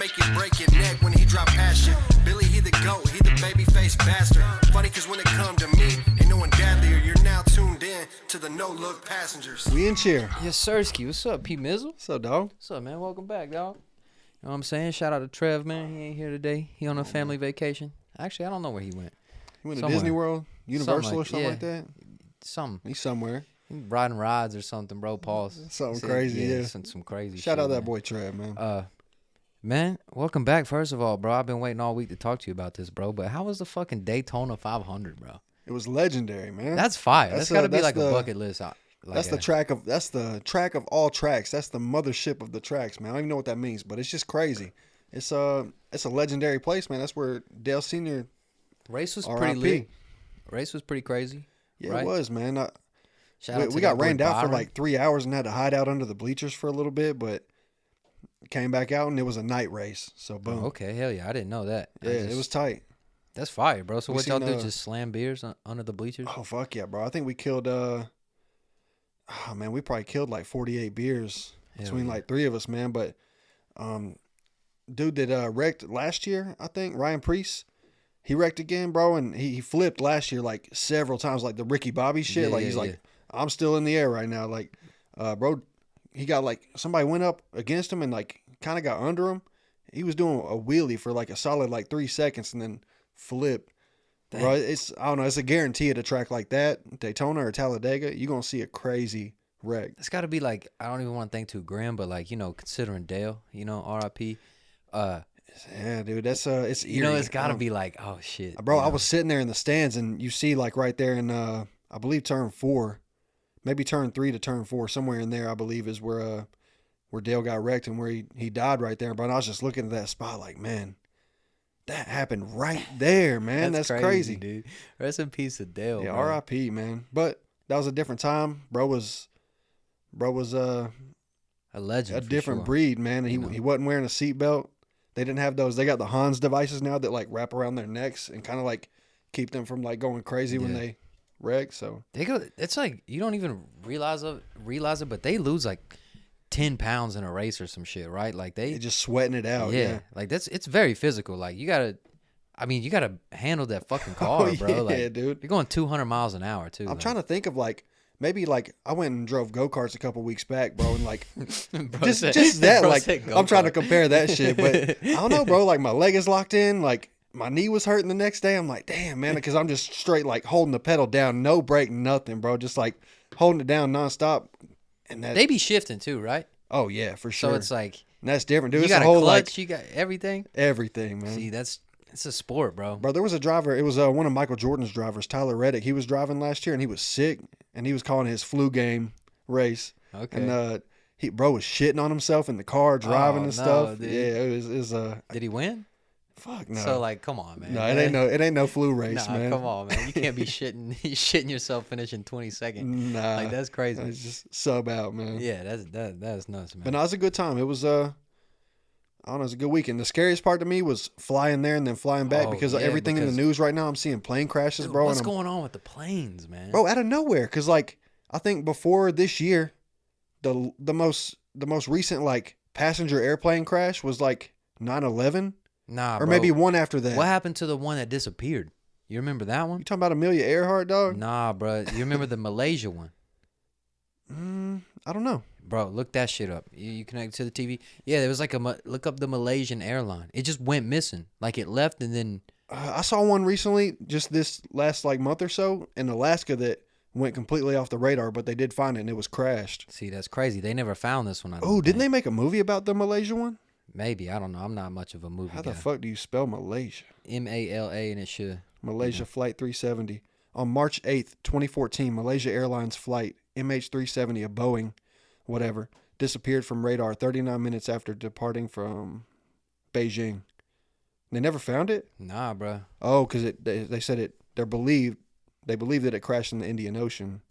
make you break your neck when he drop past you. Billy, he the GOAT, he the baby face bastard. Funny cause when it come to me, ain't no one deadlier. You're now tuned in to the No Look Passengers. We in cheer. Yes, Sirski. What's up, P. Mizzle? What's up, dog? What's up, man? Welcome back, dog. You know what I'm saying? Shout out to Trev, man. He ain't here today. He on a family vacation. Actually, I don't know where he went. He went to Disney World, Universal or something like that? Something. He's somewhere. He riding rides or something, bro. Pause. Something crazy, yeah. Some crazy shit. Shout out that boy Trev, man. Man, welcome back, first of all, bro. I've been waiting all week to talk to you about this, bro. But how was the fucking Daytona 500, bro? It was legendary, man. That's fire. That's got to be like a bucket list. That's the track of all tracks. That's the mothership of the tracks, man. I don't even know what that means, but it's just crazy. It's a legendary place, man. That's where Dale Sr. Race was pretty lit. Race was pretty crazy. Yeah, right? It was, man. We got rained out for like 3 hours and had to hide out under the bleachers for a little bit, but came back out and it was a night race. So boom. Oh, okay, hell yeah, I didn't know that. Yeah, it was tight. That's fire, bro. So what y'all do? Just slam beers under the bleachers? Oh fuck yeah, bro! I think we killed. We probably killed like 48 beers between like three of us, man. But dude that wrecked last year, I think Ryan Priest, he wrecked again, bro, and he flipped last year like several times, like the Ricky Bobby shit. Like I'm still in the air right now, like, bro. He got like somebody went up against him and like kind of got under him. He was doing a wheelie for like a solid like 3 seconds and then flipped. Bro, I don't know. It's a guarantee at a track like that, Daytona or Talladega, you're gonna see a crazy wreck. It's got to be like, I don't even want to think too grim, but like, considering Dale, R.I.P. Yeah, dude, that's it's eerie. It's got to be like, oh shit, bro. I was sitting there in the stands and you see like right there in I believe turn 4. Maybe turn 3 to turn 4, somewhere in there, I believe, is where Dale got wrecked and where he died right there. But I was just looking at that spot like, man, that happened right there, man. That's crazy, dude. Rest in peace to Dale. Yeah, R.I.P., man. But that was a different time. Bro was a legend, a different breed, man. He wasn't wearing a seatbelt. They didn't have those. They got the Hans devices now that like wrap around their necks and kind of like keep them from like going crazy when they wreck. So they go. It's like you don't even realize it, but they lose like 10 pounds in a race or some shit, right? Like they just sweating it out. Yeah, like it's very physical. Like you gotta handle that fucking car, bro. Yeah, like, dude. You're going 200 miles an hour too. I'm trying to think of like maybe like I went and drove go-karts a couple weeks back, bro, and like just that like I'm trying to compare that shit, but I don't know, bro. Like my leg is locked in, like. My knee was hurting the next day. I'm like, damn, man, because I'm just straight like holding the pedal down, no brake, nothing, bro. Just like holding it down nonstop. And they be shifting too, right? Oh yeah, for sure. So it's like that's different, dude. You it's got a whole clutch, like you got everything. Everything, man. See, it's a sport, bro. Bro, there was a driver. It was one of Michael Jordan's drivers, Tyler Reddick. He was driving last year and he was sick, and he was calling his flu game race. Okay. And bro was shitting on himself in the car driving and stuff. Dude. Yeah, it was. Did he win? Fuck no. So like, come on, man. No, it ain't no flu race, man. Come on, man. You can't be shitting yourself finishing 22nd. Nah, like that's crazy. It's just sub out, man. Yeah, that's nuts, man. But no, it was a good time. It was I don't know, it was a good weekend. The scariest part to me was flying there and then flying back because everything in the news right now, I'm seeing plane crashes, bro. What's going on with the planes, man? Bro, out of nowhere, because like I think before this year, the most recent like passenger airplane crash was like 9/11. Nah, or maybe one after that. What happened to the one that disappeared? You remember that one? You talking about Amelia Earhart, dog? Nah, bro. You remember the Malaysia one? I don't know. Bro, look that shit up. You connect to the TV? Yeah, there was like look up the Malaysian airline. It just went missing. Like it left and then... I saw one recently, just this last like month or so, in Alaska that went completely off the radar, but they did find it and it was crashed. See, that's crazy. They never found this one. Oh, didn't they make a movie about the Malaysia one? Maybe. I don't know. I'm not much of a movie guy. How the fuck do you spell Malaysia? M-A-L-A and it should. Malaysia Flight 370. On March 8th, 2014, Malaysia Airlines flight MH370, a Boeing, whatever, disappeared from radar 39 minutes after departing from Beijing. They never found it? Nah, bro. Oh, because they said they believe that it crashed in the Indian Ocean.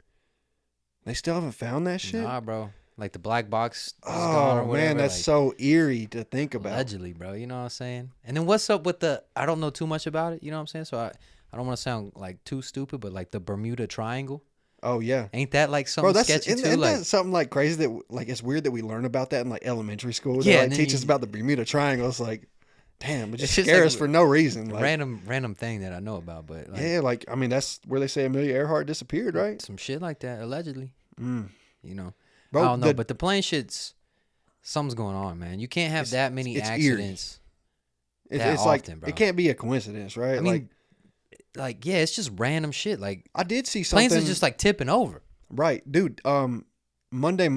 They still haven't found that shit? Nah, bro. Like the black box is gone or Oh, whatever. man, that's like, so eerie to think about. Allegedly, bro. You know what I'm saying? And then what's up with I don't know too much about it, you know what I'm saying? So I don't want to sound like too stupid, but like the Bermuda Triangle. Oh yeah, Ain't that like bro. something sketchy too? Isn't Like, that something like crazy that like it's weird that we learn about that in like elementary school. They Yeah, like and then teach us you- about the Bermuda Triangle. It's like, damn, it just It's just scare like us for no reason. Like, random thing that I know about, but like, yeah, like I mean that's where they say Amelia Earhart disappeared, right? some shit like that allegedly. You know, Bro, I don't know, but the plane shit's something's going on, man. You can't have that many it's eerie. accidents. It's, that it's like often, bro. it can't be a coincidence, right? I mean, like yeah, it's just random shit. Like I did see something. planes are just like tipping over. Right, dude. Monday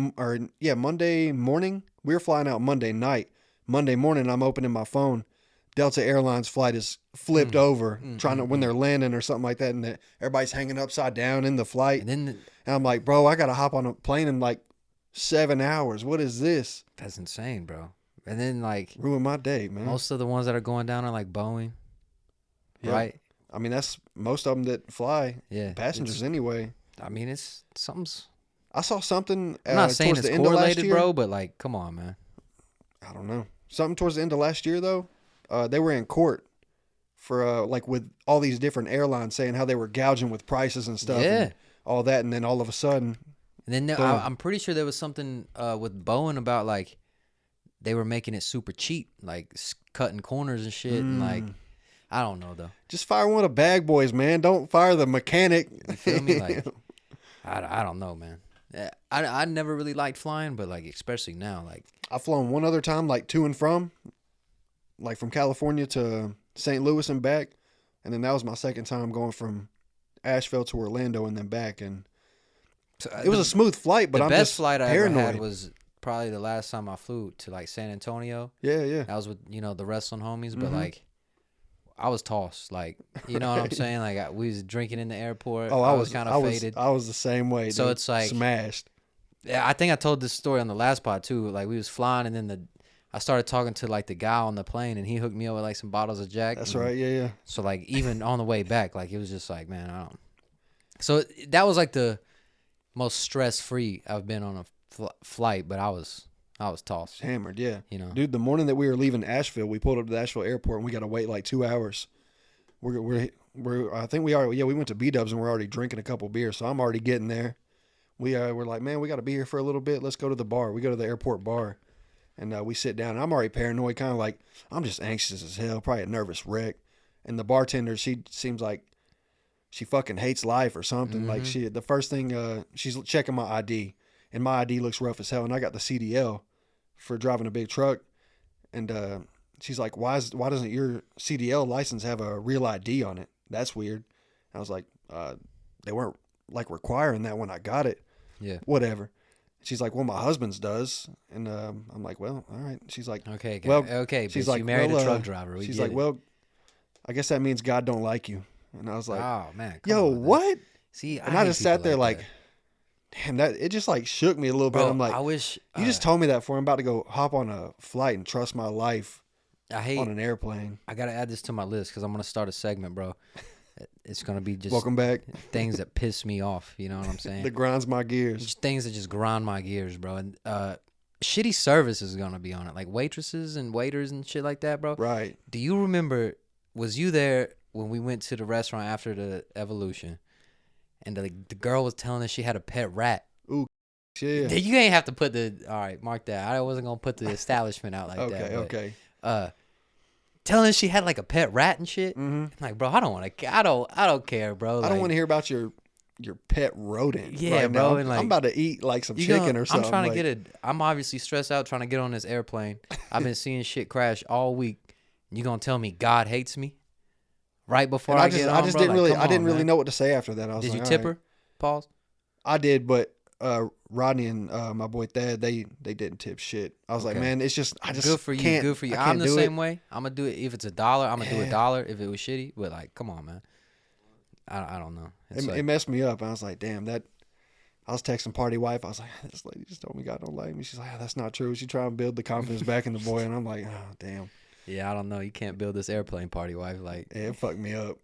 morning. We were flying out Monday night. Monday morning, I'm opening my phone. Delta Airlines flight is flipped over, when they're landing or something like that, and everybody's hanging upside down in the flight. And then And I'm like, bro, I gotta hop on a plane in like 7 hours. What is this? that's insane, bro. And then like Ruin my day, man. most of the ones that are going down are like Boeing, Yeah. right? I mean, that's most of them that fly. Yeah, Passengers anyway. I mean, it's something's. I saw something. I'm not saying towards it's the end of last correlated, year. bro, but like, come on, man. I don't know. Something towards the end of last year, though. They were in court for like with all these different airlines saying how they were gouging with prices and stuff. Yeah. And all that, and then all of a sudden, And then Boom. I'm pretty sure there was something with Boeing about like they were making it super cheap, like cutting corners and shit, and like I don't know though. just fire one of the bag boys, man. Don't fire the mechanic. You feel me? Like I don't know, man. I never really liked flying, but like especially now, like I've flown one other time, like to and from, like from California to St. Louis and back, and then that was my second time going from Asheville to Orlando and then back, and it was a smooth flight. But the I'm best just flight I paranoid. ever had was probably the last time I flew to like San Antonio. yeah. That was with the wrestling homies, but like I was tossed, like you know what I'm saying. Like we was drinking in the airport. Oh, I was kind of faded. I was the same way. So dude. it's like- smashed. Yeah, I think I told this story on the last pod too. Like we was flying, and then I started talking to like the guy on the plane, and he hooked me up with like some bottles of Jack. That's and right. Yeah. So like even on the way back, like it was just like, man, I don't. So that was like the most stress free I've been on a flight, but I was tossed. Hammered. Yeah. You know, Dude, the morning that we were leaving Asheville, we pulled up to the Asheville airport and we got to wait like 2 hours. I think we went to B-Dubs and we're already drinking a couple beers, so I'm already getting there. We're like, man, we got to be here for a little bit. Let's go to the bar. We go to the airport bar, and we sit down. And I'm already paranoid, kind of like I'm just anxious as hell, probably a nervous wreck. And the bartender, she seems like she fucking hates life or something. Like the first thing, she's checking my ID, and my ID looks rough as hell, and I got the CDL for driving a big truck, and she's like, why doesn't your CDL license have a real ID on it? That's weird. I was like, they weren't like requiring that when I got it. Yeah. Whatever. She's like, well, my husband's does. And I'm like, well, all right. She's like, okay, well, okay. she's Bitch, like, you married well, a truck driver. She's like, well, I guess that means God don't like you. And I was like, oh man, yo, on, what? See, And I hate just sat people there like, that. damn, that it just like shook me a little bit. Bro, I'm like, I wish you just told me that for I'm about to go hop on a flight and trust my life I hate. on an airplane. I gotta add this to my list because I'm gonna start a segment, bro. It's gonna be just Welcome back. things that piss me off. You know what I'm saying? That grinds my gears. Just things that just grind my gears, bro. And shitty service is gonna be on it, like waitresses and waiters and shit like that, bro. Right. Do you remember? Was you there when we went to the restaurant after the Evolution, and the girl was telling us she had a pet rat? Yeah. You ain't have to put the. All right, mark that. I wasn't gonna put the establishment out like that. Okay. But, okay. Telling us she had like a pet rat and shit. I'm like, bro, I don't want to. I don't care, bro. I don't want to hear about your pet rodent. Yeah, right bro, now. and, like, I'm about to eat like some chicken or something. I'm trying to like, get it. I'm obviously stressed out trying to get on this airplane. I've been seeing shit crash all week. You gonna tell me God hates me? Right before I get on, I just bro? didn't Like, really, come I didn't on, really man. know what to say after that. I was Did like, you all tip right. her? Pause. I did, but Rodney and my boy Thad, they didn't tip shit. I was like, Okay. man, it's just I just Good for you. can't, Good for you. I can't I'm the do same it. way. I'm gonna do it if it's $1. I'm gonna do $1 if it was shitty. But like, come on, man. I don't know. It's It messed me up. I was like, damn, that. I was texting party wife. I was like, this lady just told me God don't like me. She's like, oh, that's not true. She trying to build the confidence back in the boy, and I'm like, oh damn. yeah, I don't know. You can't build this airplane party, wife. Like, Yeah, it fucked me up.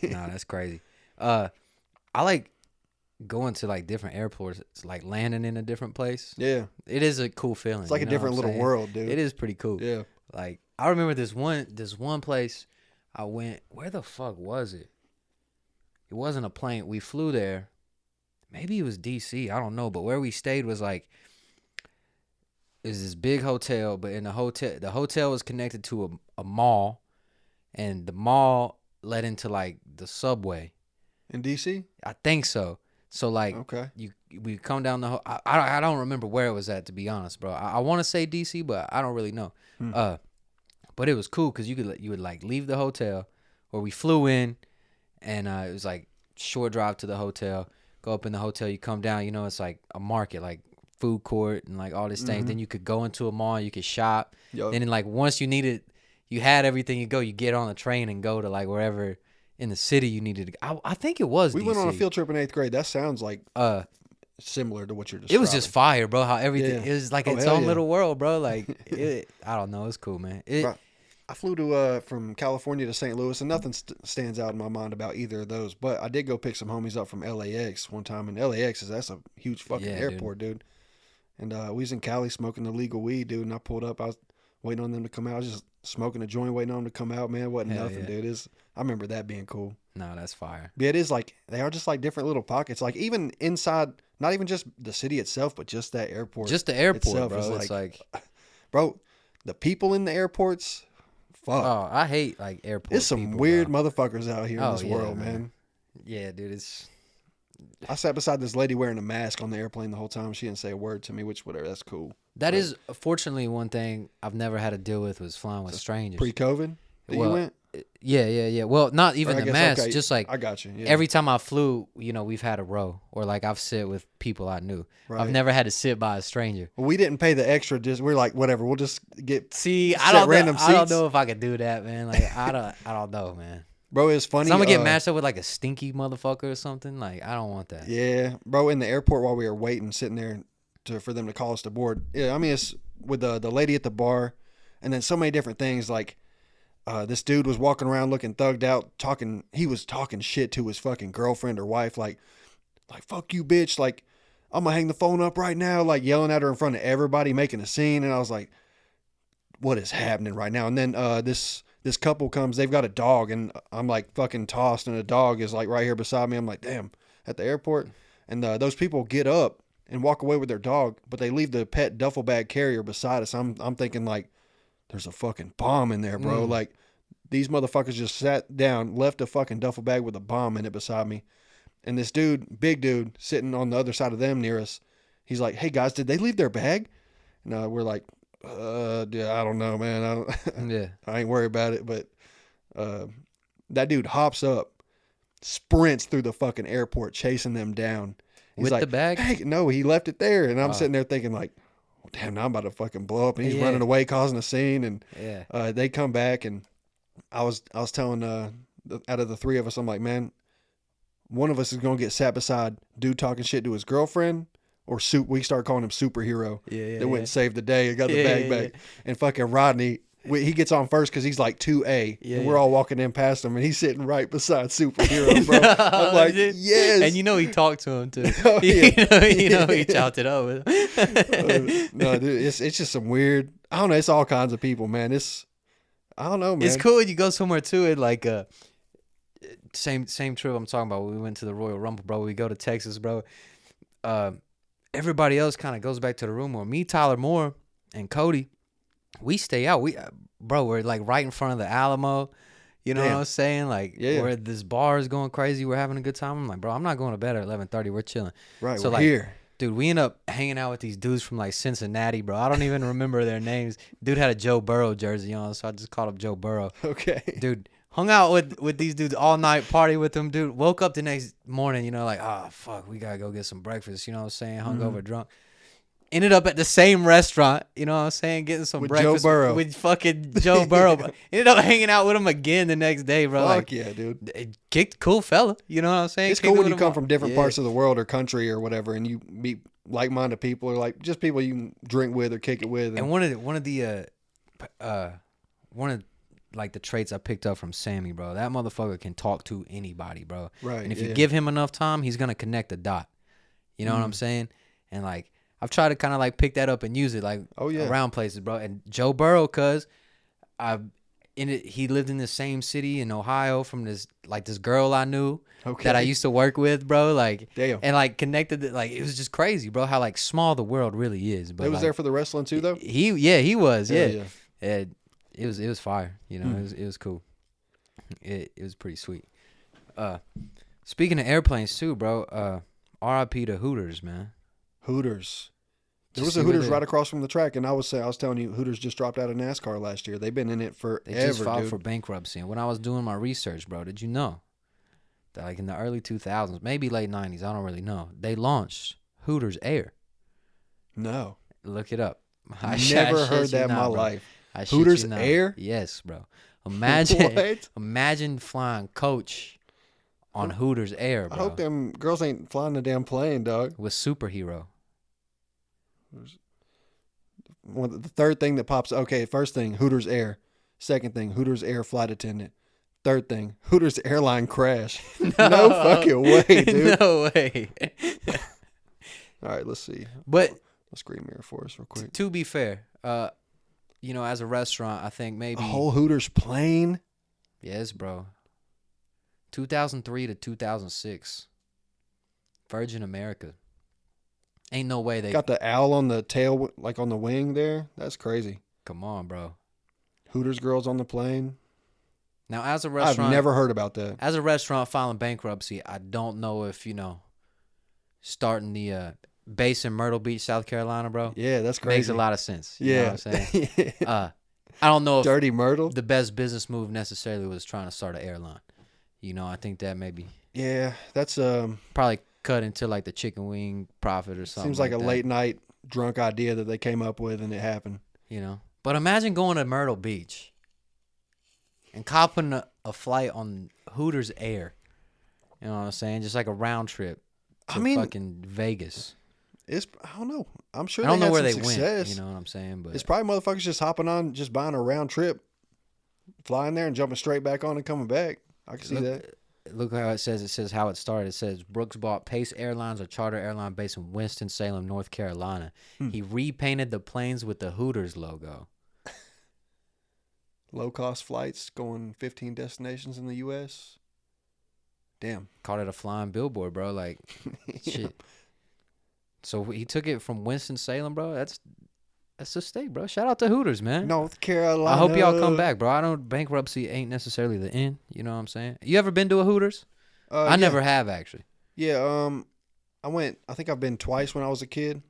nah, that's crazy. I like going to like different airports. It's like landing in a different place. Yeah, It is a cool feeling. it's like you a know what different I'm little saying? world, dude. It is pretty cool. Yeah. Like I remember this one place I went. Where the fuck was it? It wasn't a plane. We flew there. maybe it was DC. I don't know, but where we stayed was like is this big hotel, but in the hotel was connected to a mall, and the mall led into like the subway. In DC? I think so. So like, Okay. we come down the. I don't remember where it was at, to be honest, bro. I want to say DC, but I don't really know. But it was cool because you would like leave the hotel, or we flew in, and it was like short drive to the hotel. Go up in the hotel, you come down. You know, it's like a market, like food court and like all this things. Then you could go into a mall, you could shop. Yep. Then like once you had everything, you get on the train and go to like wherever in the city you needed to go. I think it was We DC. went on a field trip in 8th grade. That sounds like similar to what you're describing. It was just fire, bro. How everything, Yeah. it was like Oh, its hell own yeah. little world, bro. Like, I don't know. It's cool, man. Bro, I flew to from California to St. Louis, and nothing stands out in my mind about either of those. But I did go pick some homies up from LAX one time, and that's a huge fucking Yeah, airport, dude. And we was in Cali smoking illegal weed, dude. And I pulled up. I was waiting on them to come out. I was just smoking a joint, waiting on them to come out. Man, it wasn't Hell nothing, yeah. dude. I remember that being cool. No, that's fire. But it is like they are just like different little pockets. Like even inside, not even just the city itself, but just that airport. Just the airport, itself bro. is It's like, bro, the people in the airports. Fuck. oh, I hate like airport. There's some people, weird bro. motherfuckers out here in Oh, this yeah, world, man. man. Yeah, dude. It's I sat beside this lady wearing a mask on the airplane the whole time. She didn't say a word to me, which whatever. That's cool. that is fortunately one thing I've never had to deal with was flying with strangers. Pre-COVID, that Well, you went. Yeah. Well, not even Or I the guess, mask. okay, Just like I got you. Yeah. every time I flew, we've had a row, or like I've sit with people I knew. Right. I've never had to sit by a stranger. Well, we didn't pay the extra. Just we're like whatever. We'll just get. See, I Set don't random know. I don't seats? know if I could do that, man. Like I don't know, man. Bro, it's funny. So I'm gonna get matched up with like a stinky motherfucker or something. Like I don't want that. Yeah, bro. In the airport while we were waiting, sitting there for them to call us to board. Yeah, I mean it's with the lady at the bar, and then so many different things. Like this dude was walking around looking thugged out, talking. He was talking shit to his fucking girlfriend or wife, like fuck you, bitch. Like I'm gonna hang the phone up right now. Like yelling at her in front of everybody, making a scene. And I was like, what is happening right now? And then this couple comes, they've got a dog, and I'm like fucking tossed, and the dog is like right here beside me. I'm like, damn, at the airport. And those people get up and walk away with their dog, but they leave the pet duffel bag carrier beside us. I'm thinking like, there's a fucking bomb in there, bro. Like these motherfuckers just sat down, left a fucking duffel bag with a bomb in it beside me. And this dude, big dude, sitting on the other side of them near us, he's like, hey guys, did they leave their bag? And we're like, dude, I don't know, man. Yeah. I ain't worried about it, but that dude hops up, sprints through the fucking airport, chasing them down. He's With like, the bag? Hey, no, he left it there, and I'm Oh. sitting there thinking like, well, damn, now I'm about to fucking blow up. And he's Yeah. running away, causing a scene, and Yeah. they come back, and I was telling out of the three of us, I'm like, man, one of us is gonna get sat beside dude talking shit to his girlfriend. Or we started calling him superhero. Yeah, That went and saved the day and got the Yeah, bag yeah, back. And fucking Rodney, he gets on first because he's like 2A. Yeah, and we're yeah. all walking in past him, and he's sitting right beside superhero, bro. I'm like, Dude. yes. And he talked to him too. Oh, yeah. He chopped it up with him. No, dude, it's just some weird. I don't know. It's all kinds of people, man. I don't know, man. It's cool when you go somewhere too. It like same trip I'm talking about. When we went to the Royal Rumble, bro. We go to Texas, bro. Everybody else kind of goes back to the room. Or me, Tyler Moore, and Cody, we stay out. We're like right in front of the Alamo. You know Damn. what I'm saying? Like, Yeah. where this bar is going crazy. We're having a good time. I'm like, bro, I'm not going to bed at 11:30. We're chilling. Right, So we're like, here. dude, we end up hanging out with these dudes from like Cincinnati, bro. I don't even remember their names. Dude had a Joe Burrow jersey on, so I just called him Joe Burrow. Okay. Dude, hung out with these dudes all night, party with them, dude. Woke up the next morning, like, oh, fuck, we got to go get some breakfast, you know what I'm saying? Hungover, drunk. Ended up at the same restaurant, you know what I'm saying? Getting some With breakfast Joe Burrow. with fucking Joe Burrow. Bro. Ended up hanging out with him again the next day, bro. Fuck Like, yeah, dude. kicked cool fella, you know what I'm saying? It's Kicked cool it when with you him come all- from different Yeah. parts of the world or country or whatever, and you meet like-minded people or like just people you can drink with or kick it with. And one of the like the traits I picked up from Sammy, bro. That motherfucker can talk to anybody, bro. Right, And if yeah. you give him enough time, he's gonna connect the dot. You know what I'm saying? And like I've tried to kind of like pick that up and use it like Oh, yeah. around places, bro. And Joe Burrow, he lived in the same city in Ohio from this girl I knew Okay. that I used to work with, bro. Like, Damn. and like connected. Like, it was just crazy, bro. How like small the world really is. But He was like, there for the wrestling too, though. he was. Hell Yeah. And it was fire. You know, it was cool. It was pretty sweet. Speaking of airplanes too, bro. R.I.P. to Hooters, man. Hooters. There Did was you a see where Hooters they- right across from the track, and I was telling you, Hooters just dropped out of NASCAR last year. They've been in it forever, They just filed dude. for bankruptcy. And when I was doing my research, bro, did you know that like in the early 2000s, maybe late 90s, I don't really know, they launched Hooters Air. No, Look it up. I never shit heard you that in not, my bro. life. I shit Hooters you not. Air? Yes, bro. Imagine, What? imagine flying coach on Hooters Air, bro. I hope them girls ain't flying the damn plane, dog. With superhero. The third thing that pops. Okay, first thing, Hooters Air. Second thing, Hooters Air flight attendant. Third thing, Hooters airline crash. No fucking way, dude. No way. All right, let's see. But Let's screen mirror for us real quick. to be fair, you know, as a restaurant, I think maybe A whole Hooters plane. yes, bro. 2003 to 2006. Virgin America. Ain't no way they Got the owl on the tail, like on the wing there. That's crazy. come on, bro. Hooters girls on the plane. Now, as a I've restaurant, never heard about that. as a restaurant filing bankruptcy, I don't know if starting the base in Myrtle Beach, South Carolina, bro. Yeah, that's crazy. Makes a lot of sense. You know Yeah. what I'm saying? I don't know if Dirty Myrtle. the best business move necessarily was trying to start an airline. You know, I think that maybe Yeah, that's probably cut into like the chicken wing profit or something. seems like a that, late night drunk idea that they came up with and it happened. you know. But imagine going to Myrtle Beach and copping a flight on Hooters Air. You know what I'm saying? Just like a round trip to fucking Vegas. It's I don't know. I'm sure I don't they know had where some they success. went. You know what I'm saying? But It's probably motherfuckers just hopping on, just buying a round trip, flying there and jumping straight back on and coming back. I can see that. look how it says. It says how it started. It says Brooks bought Pace Airlines, a charter airline based in Winston-Salem, North Carolina. He repainted the planes with the Hooters logo. Low cost flights going 15 destinations in the U.S. Damn. Called it a flying billboard, bro. Like, shit. So he took it from Winston-Salem, bro. That's a state, bro. Shout out to Hooters, man. North Carolina. I hope y'all come back, bro. I don't bankruptcy ain't necessarily the end. You know what I'm saying? You ever been to a Hooters? I yeah. never have actually. Yeah, I think I've been twice when I was a kid.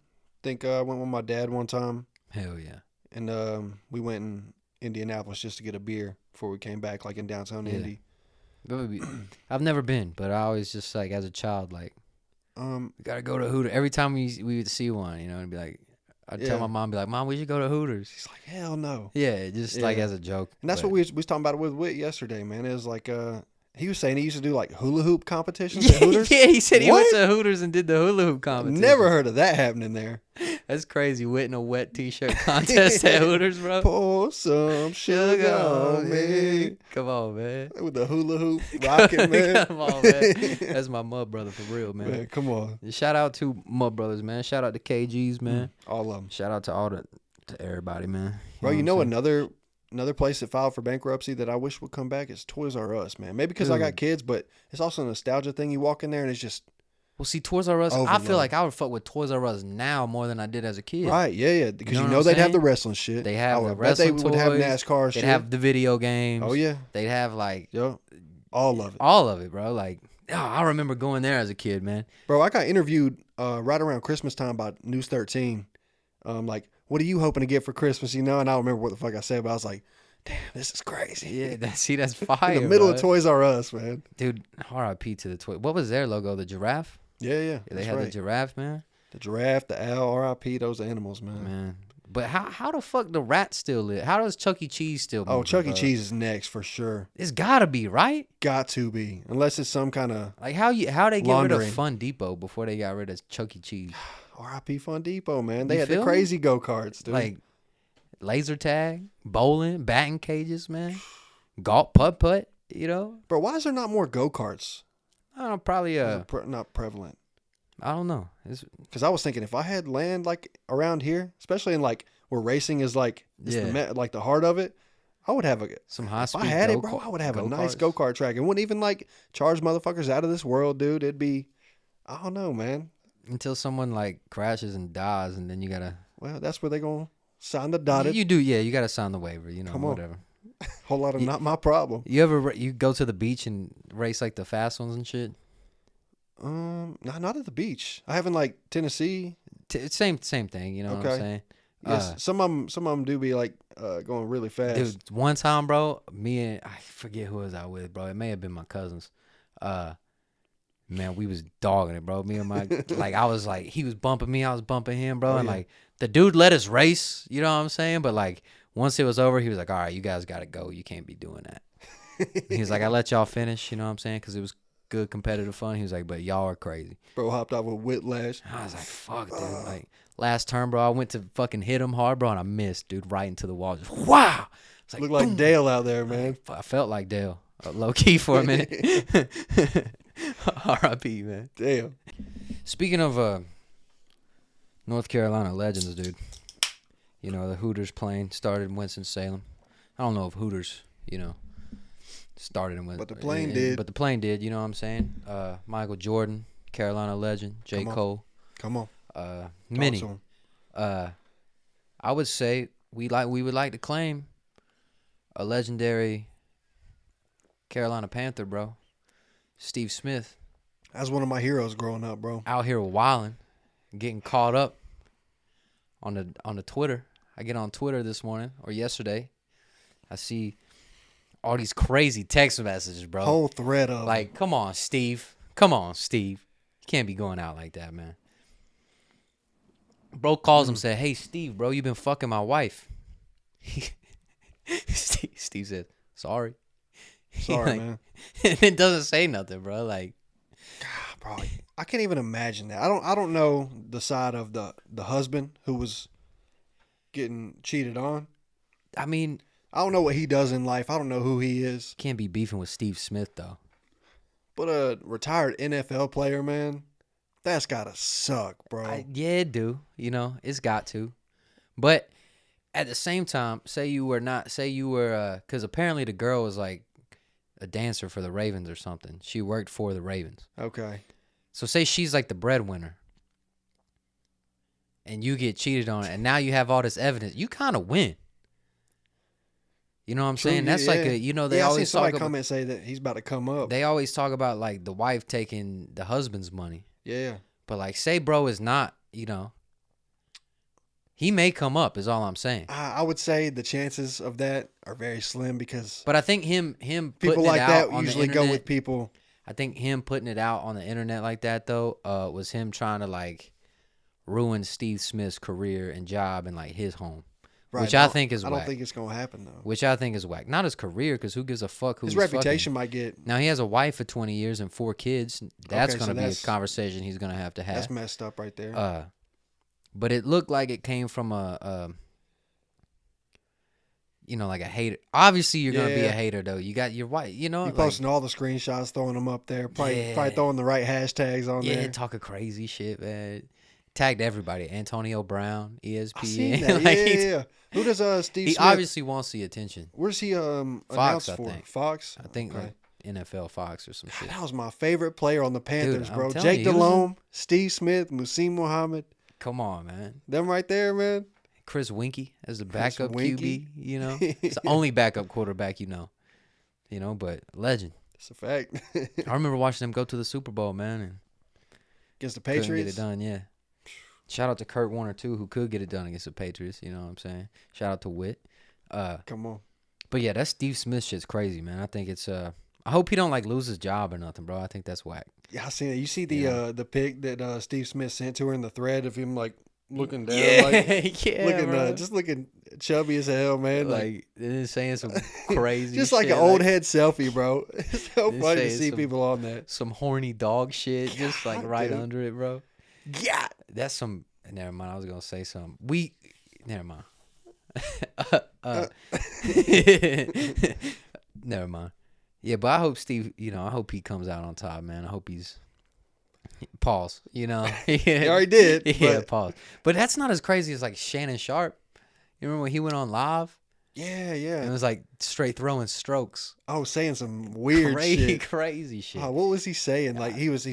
think I went with my dad one time, Hell yeah. and we went in Indianapolis just to get a beer before we came back, like in downtown Yeah. Indy. I've never been, but I always just like as a child, like we gotta go to Hooters. Every time we would see one, you know, and be like, I'd tell Yeah. my mom, be like, Mom, we should go to Hooters. He's like, hell no. Yeah, just like Yeah. as a joke. And that's but- what we was talking about it with Whit yesterday, man. It was like, he was saying he used to do like hula hoop competitions at Hooters. Yeah, he said he went What? to Hooters and did the hula hoop competition. Never heard of that happening there. That's crazy. Winning a wet T-shirt contest at Hooters, bro. Pour some sugar on me. Come on, man. With the hula hoop rocking, man. Come on, man. That's my mud brother for real, man. Man, come on. Shout out to Mud Brothers, man. Shout out to KGs, man. All of them. Shout out to everybody, man. Bro, what you I'm know saying? another place that filed for bankruptcy that I wish would come back is Toys R Us, man. Maybe because I got Dude. kids, but it's also a nostalgia thing. You walk in there and it's just Well, see, Toys R Us, I Overload. feel like I would fuck with Toys R Us now more than I did as a kid. right, yeah, because know you what know I'm they'd have saying? the wrestling shit. They have I the would bet they wrestling would have toys. NASCAR They'd shit. have the video games. Oh yeah, They'd have like yo, all of it, all of it, bro. Like, I remember going there as a kid, man. bro. I got interviewed right around Christmas time by News 13. Like, what are you hoping to get for Christmas? You know, and I don't remember what the fuck I said, but I was like, damn, this is crazy. Yeah, that's fire. in the middle bro. of Toys R Us, man. Dude, R.I.P. to the toy. What was their logo? The giraffe? Yeah, Yeah, they that's had right. the giraffe, man. The giraffe, the owl, R.I.P. those animals, man. Man. But how the fuck the rat still live? How does Chuck E. Cheese still Oh, moving, Chuck E. bro? Cheese is next for sure. It's gotta be, right? Got to be, unless it's some kind of Like how they get rid Laundering. of Fun Depot before they got rid of Chuck E. Cheese? R.I.P. Fun Depot, man. They You had the feel me? crazy go karts, dude. Like laser tag, bowling, batting cages, man. Golf, putt, you know? bro, why is there not more go karts? I don't know, probably Not prevalent. I don't know. It's Because I was thinking if I had land like around here, especially in like where racing is like Yeah. like the heart of it, I would have some high if speed. I had it, bro. I would have a nice go-kart track. It wouldn't even like charge motherfuckers out of this world, dude. It'd be, I don't know, man. Until someone like crashes and dies, and then you gotta. Well, that's where they gonna sign the dotted. You do, yeah. You gotta sign the waiver. You know, Come on. whatever. Whole lot of not my problem. You ever you go to the beach and race like the fast ones and shit? Not at the beach. I haven't like Tennessee. Same thing. You know what I'm saying? Yes, some of them do be like going really fast. Dude, one time, bro, I forget who was I with, bro. It may have been my cousins. Man, we was dogging it, bro. Me and my like, I was like, he was bumping me, I was bumping him, bro, and like the dude let us race. You know what I'm saying? But like once it was over, he was like, all right, you guys gotta go. You can't be doing that. He was like, I let y'all finish. You know what I'm saying? Because it was good competitive fun. He was like, but y'all are crazy. Bro hopped off with whiplash. I was like, fuck, dude. Like last turn, bro, I went to fucking hit him hard, bro, and I missed, dude, right into the wall. Just wow. It's like, looked like Dale out there, man. I felt like Dale, low key for a minute. R.I.P. man. Damn. Speaking of North Carolina legends, dude. You know, the Hooters plane started in Winston-Salem. I don't know if Hooters, you know, started in Winston. But the plane did. But the plane did, you know what I'm saying? Michael Jordan, Carolina legend. J. Cole. Come on. Many. I would say we would like to claim a legendary Carolina Panther, bro. Steve Smith. That's one of my heroes growing up, bro. Out here wilding, getting caught up on the Twitter. I get on Twitter this morning or yesterday. I see all these crazy text messages, bro. Whole thread of like, come on, Steve. Come on, Steve. You can't be going out like that, man. Bro calls him, said, hey, Steve, bro, you been fucking my wife. Steve said, sorry. Sorry, like, man. It doesn't say nothing, bro. Like, God, bro, I can't even imagine that. I don't know the side of the husband who was getting cheated on. I mean, I don't know what he does in life. I don't know who he is. Can't be beefing with Steve Smith, though. But a retired NFL player, man, that's gotta suck, bro. Yeah, it do. You know, it's got to. But at the same time, say you were, because apparently the girl was like a dancer for the Ravens or something. She worked for the Ravens. Okay. So say she's like the breadwinner. And you get cheated on, and now you have all this evidence. You kind of win. You know what I'm saying? That's like a, you know, they always talk talk comment say that he's about to come up. They always talk about like the wife taking the husband's money. Yeah. But like, say bro is not, you know, he may come up is all I'm saying. I would say the chances of that are very slim because But I think him people like that usually go with people. people. I think him putting it out on the internet like that though, was him trying to like ruin Steve Smith's career and job and like his home. Right. Which I think is whack. whack. I don't think it's going to happen, though. Which I think is whack. Not his career, because who gives a fuck who his he's reputation fucking. might get... Now, he has a wife for 20 years and 4 kids. That's going to be a conversation he's going to have. That's messed up right there. But it looked like it came from you know, like a hater. Obviously, you're going to be a hater, though. You got your wife, you know. You posting all the screenshots, throwing them up there. Probably throwing the right hashtags on there. Yeah, talking crazy shit, man. Tagged everybody. Antonio Brown, ESPN. I seen that. Like, yeah. Who does Steve He Smith? obviously wants the attention. Where's he Fox, announced for? think. Fox? I think like NFL Fox or some shit. That was my favorite player on the Panthers, Dude, bro. I'm Jake telling you, Delhomme, Steve Smith, Musim Muhammad. Come on, man. Them right there, man. Chris Winkie as the backup QB, you know. It's It's the only backup quarterback you know. You know, but legend. It's a fact. I remember watching them go to the Super Bowl, man, and Against the couldn't Patriots? get it done, yeah. Shout out to Kurt Warner, too, who could get it done against the Patriots, you know what I'm saying? Shout out to Witt. Come on. But, yeah, that Steve Smith shit's crazy, man. I think it's I hope he don't, like, lose his job or nothing, bro. I think that's whack. Yeah, I seen it. You see the pic that Steve Smith sent to her in the thread of him, like, looking down? Yeah, like, yeah, looking, bro. just looking chubby as hell, man. Like saying some crazy just shit. like an old head selfie, bro. It's so funny to see some- people on that. Some horny dog shit, just like right dude. under it, bro. Yeah. That's some. Never mind. I was gonna say something. Never mind. Never mind. Yeah, but I hope Steve. You know, I hope he comes out on top, man. I hope he's. Pause. You know, He already did. Yeah, but pause. But that's not as crazy as like Shannon Sharp. You remember when he went on live Yeah, And yeah. it was like straight throwing strokes. Oh, saying some weird shit. Crazy shit. What was he saying? Like he was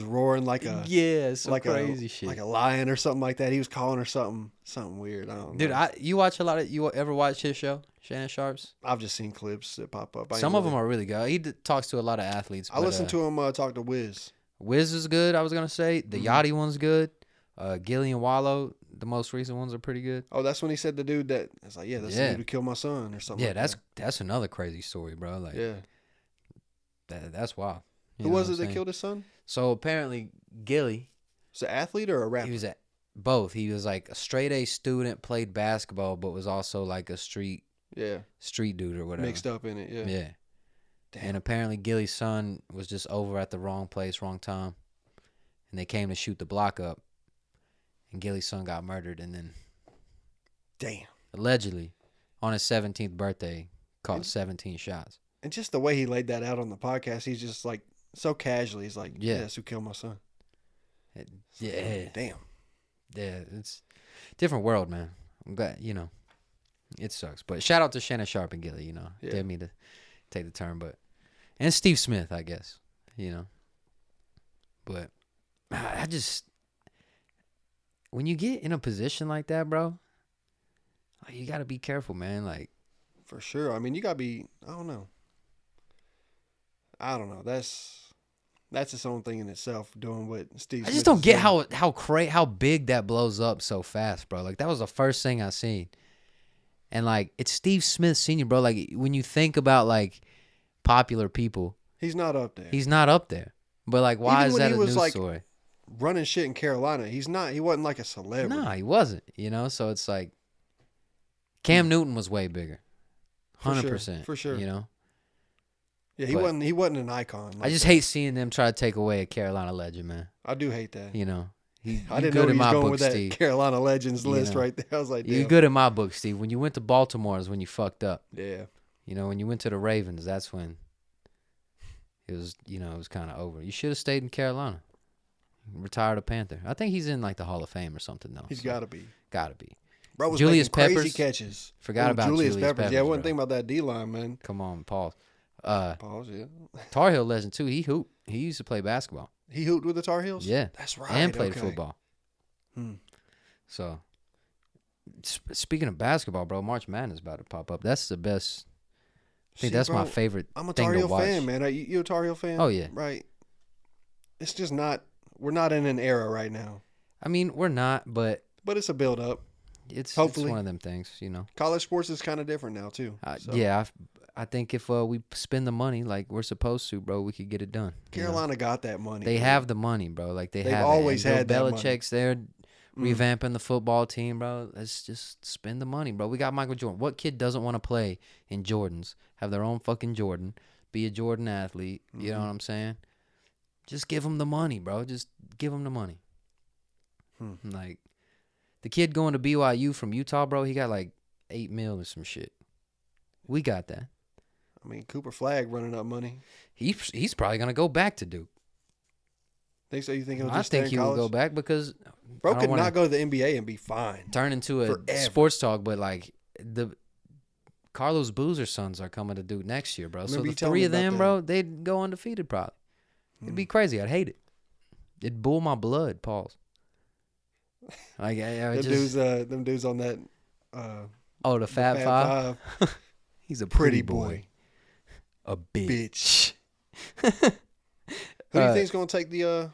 roaring like a Yeah, some like crazy a shit. like a lion or something like that. He was calling her something weird. I don't Dude, know. you watch a lot of, you ever watch his show, Shannon Sharp's? I've just seen clips that pop up. Some of them are really good. He talks to a lot of athletes. I listened to him talk to Wiz. Wiz is good, I was going to say. The Yachty one's good. Gilly and Wallow, the most recent ones are pretty good. Oh, that's when he said the dude that it's like, that's the dude who killed my son or something. Yeah, like that's another crazy story, bro. Like, yeah. That's wild. Who was it that killed his son? So apparently Gilly, Was it an athlete or a rapper? he was at both. He was like a straight A student, played basketball, but was also like a street dude or whatever. Mixed up in it. Yeah. Yeah. Damn. And apparently Gilly's son was just over at the wrong place, wrong time. And they came to shoot the block up. And Gilly's son got murdered. And then, Damn. allegedly, on his 17th birthday, caught 17 shots. And just the way he laid that out on the podcast, he's just like so casually. He's like, Yeah. that's who killed my son. Yeah. Damn. Yeah, it's a different world, man. I'm glad, it sucks. But shout out to Shannon Sharp and Gilly, Yeah. Didn't mean to take the turn, but and Steve Smith, I guess, But I just, when you get in a position like that, bro, like, you got to be careful, man. Like, For sure. I mean, you got to be, I don't know. That's its own thing in itself, doing what Steve I Smith just don't is get doing. how big that blows up so fast, bro. Like, that was the first thing I seen. And, like, it's Steve Smith Sr., bro. Like, when you think about, like, popular people, He's not up there. he's not up there. But, like, why Even is when that he a was, news like, story? Running shit in Carolina. He wasn't like a celebrity. Nah, he wasn't, So it's like Cam Newton was way bigger. 100%. For sure. Yeah, he wasn't an icon. I just hate seeing them try to take away a Carolina legend, man. I do hate that. I I didn't know he was going with that Carolina Legends list right there. I was like, damn. You're good in my book, Steve. When you went to Baltimore is when you fucked up. Yeah. When you went to the Ravens, that's when it was, it was kind of over. You should have stayed in Carolina. Retired a Panther. I think he's in like the Hall of Fame or something though. He's got to be. Got to be. Bro was Julius making crazy Peppers. catches. Forgot about Julius Peppers. Yeah, I wasn't bro. thinking about that D-line, man. Come on, pause. Pause, yeah. Tar Heel legend too. He hooped. He used to play basketball. He hooped with the Tar Heels? Yeah. That's right. And played okay. football. Hmm. So, speaking of basketball, bro, March Madness about to pop up. That's the best. I think that's my favorite I'm a thing Tar to Heel watch. fan, man. You a Tar Heel fan? Oh, yeah. Right. It's just not. We're not in an era right now. I mean, we're not, but it's a build up. it's Hopefully. one of them things, College sports is kind of different now too. So. Yeah, I think if we spend the money like we're supposed to, bro, we could get it done. Carolina got that money. They dude. have the money, bro. Like they've have always had that Bill money. Belichick's there, revamping the football team, bro. Let's just spend the money, bro. We got Michael Jordan. What kid doesn't want to play in Jordans? Have their own fucking Jordan, be a Jordan athlete. You know what I'm saying? Just give them the money, bro. Just give them the money. Like the kid going to BYU from Utah, bro. He got like $8 million or some shit. We got that. I mean, Cooper Flagg running up money. He's probably gonna go back to Duke. Think so? You think he'll I just think stay he in will college? go back because Bro I don't could wanna not go to the NBA and be fine. turn into a Forever. sports talk, but like the Carlos Boozer sons are coming to Duke next year, bro. So Remember the you telling three me of about them, that. bro, they'd go undefeated probably. It'd be crazy. I'd hate it. It'd boil my blood. Pause. Like I just them dudes on that. the Fab Five. He's a pretty boy. A bitch. Who do you think's gonna take the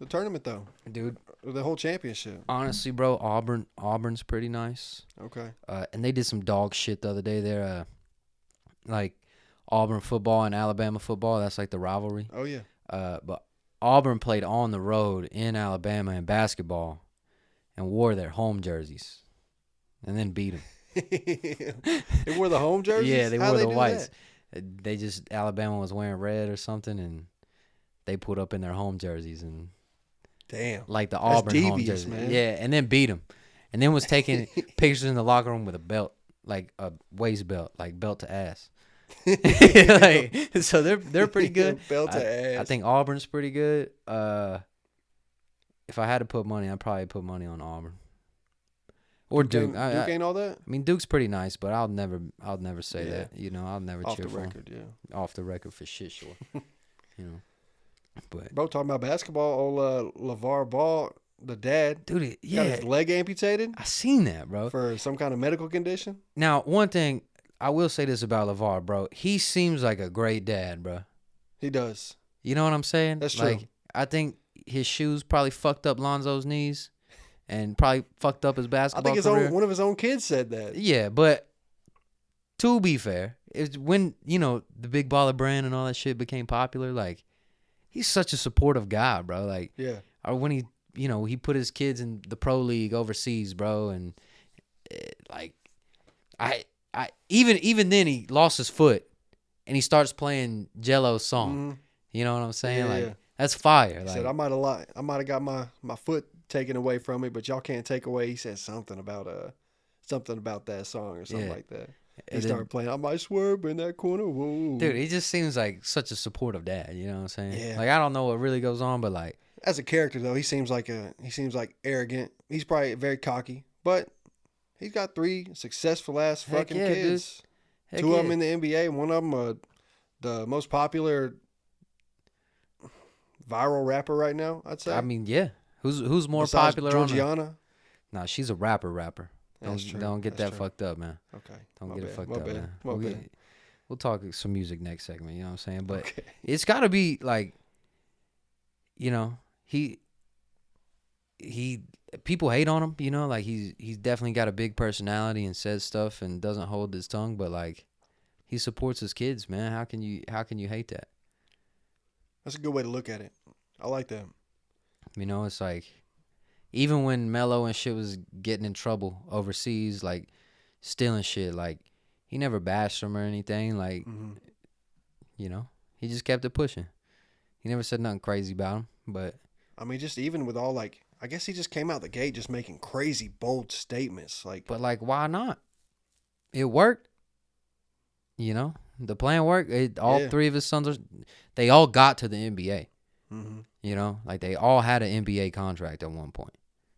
tournament though? Dude, The whole championship. honestly, bro, Auburn's pretty nice. Okay. And they did some dog shit the other day. They're like Auburn football and Alabama football. That's like the rivalry. Oh yeah. But Auburn played on the road in Alabama in basketball and wore their home jerseys and then beat them. They wore the home jerseys. Yeah, they How'd wore the do whites. that? They just, Alabama was wearing red or something, and they put up in their home jerseys and Damn. like the Auburn home devious, jersey. man. Yeah, and then beat them. And then was taking pictures in the locker room with a belt, like a waist belt, like belt to ass. Like, so they're pretty good. Belt to ass. I think Auburn's pretty good. If I had to put money, I'd probably put money on Auburn. Or Duke. Duke ain't all that? I mean, Duke's pretty nice, but I'll never say Yeah. that. You know, I'll never Off cheer the for record, him. yeah. Off the record for shit, sure. You know, but Bro, talking about basketball, old LeVar Ball, the dad, dude, got his leg amputated I seen that, bro. for some kind of medical condition. Now, one thing I will say this about LeVar, bro. He seems like a great dad, bro. He does. You know what I'm saying? That's true. Like, I think his shoes probably fucked up Lonzo's knees, and probably fucked up his I basketball think career. one of his own kids said that. Yeah, but to be fair, it's when, you know, the Big Baller brand and all that shit became popular, like, he's such a supportive guy, bro. Like, Yeah. or when he, you know, he put his kids in the pro league overseas, bro, and like, I even then he lost his foot, and he starts playing Jello's song. Mm-hmm. You know what I'm saying? Yeah, like, yeah. that's fire. He Like, said, I might have got my foot taken away from me, but y'all can't take away. He said something about that song or something Yeah. like that. He And then- started playing, I might swerve in that corner. Whoa. dude, he just seems like such a supportive dad. You know what I'm saying? Yeah. Like, I don't know what really goes on, but like, As a character though, he seems like arrogant. He's probably very cocky, but he's got 3 successful ass Heck fucking yeah, dude. kids. heck 2 of them yeah. in the NBA. One of them, the most popular viral rapper right now, I'd say. I mean, yeah. Who's more Besides popular on the... Georgiana. Nah, she's a rapper. That's true. Don't get That's that true. fucked up, man. Okay. Don't My get it bad. fucked My up, bad. man. My We'll, bad. we'll talk some music next segment, you know what I'm saying? But Okay. it's got to be like, you know, he people hate on him, you know, like he's definitely got a big personality and says stuff and doesn't hold his tongue, but like, he supports his kids, man. How can you hate that? That's a good way to look at it. I like that. You know, it's like, even when Melo and shit was getting in trouble overseas, like stealing shit, like he never bashed him or anything. Like, Mm-hmm. you know, he just kept it pushing. He never said nothing crazy about him. But I mean, just even with all like, I guess he just came out the gate just making crazy bold statements. Like, like, why not? It worked. You know, the plan worked. All Yeah. 3 of his sons, they all got to the NBA. mm-hmm. You know, like they all had an NBA contract at one point.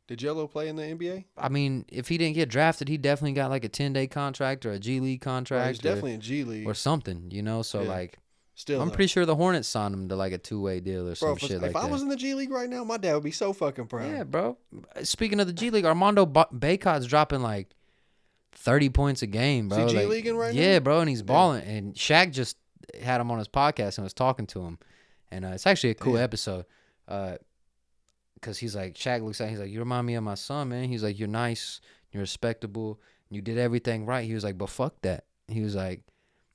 Did Jello play in the NBA? I mean, if he didn't get drafted, he definitely got like a 10-day contract or a G League Well, contract. he's definitely in G League. or something, you know. So Yeah. like, Still, I'm though. pretty sure the Hornets signed him to like a 2-way deal or some Bro, shit if like I that. was in the G League right now, my dad would be so fucking proud. Yeah, bro. Speaking of the G League, Armando Baycot's dropping like 30 points a game, bro. Is he like, G-leaguing right now? Yeah, bro, and he's balling. And Shaq just had him on his podcast and was talking to him, and it's actually a cool Damn. episode. Because he's like, Shaq looks at him, he's like, you remind me of my son, man. He's like, you're nice, you're respectable, you did everything right. He was like, but fuck that. He was like,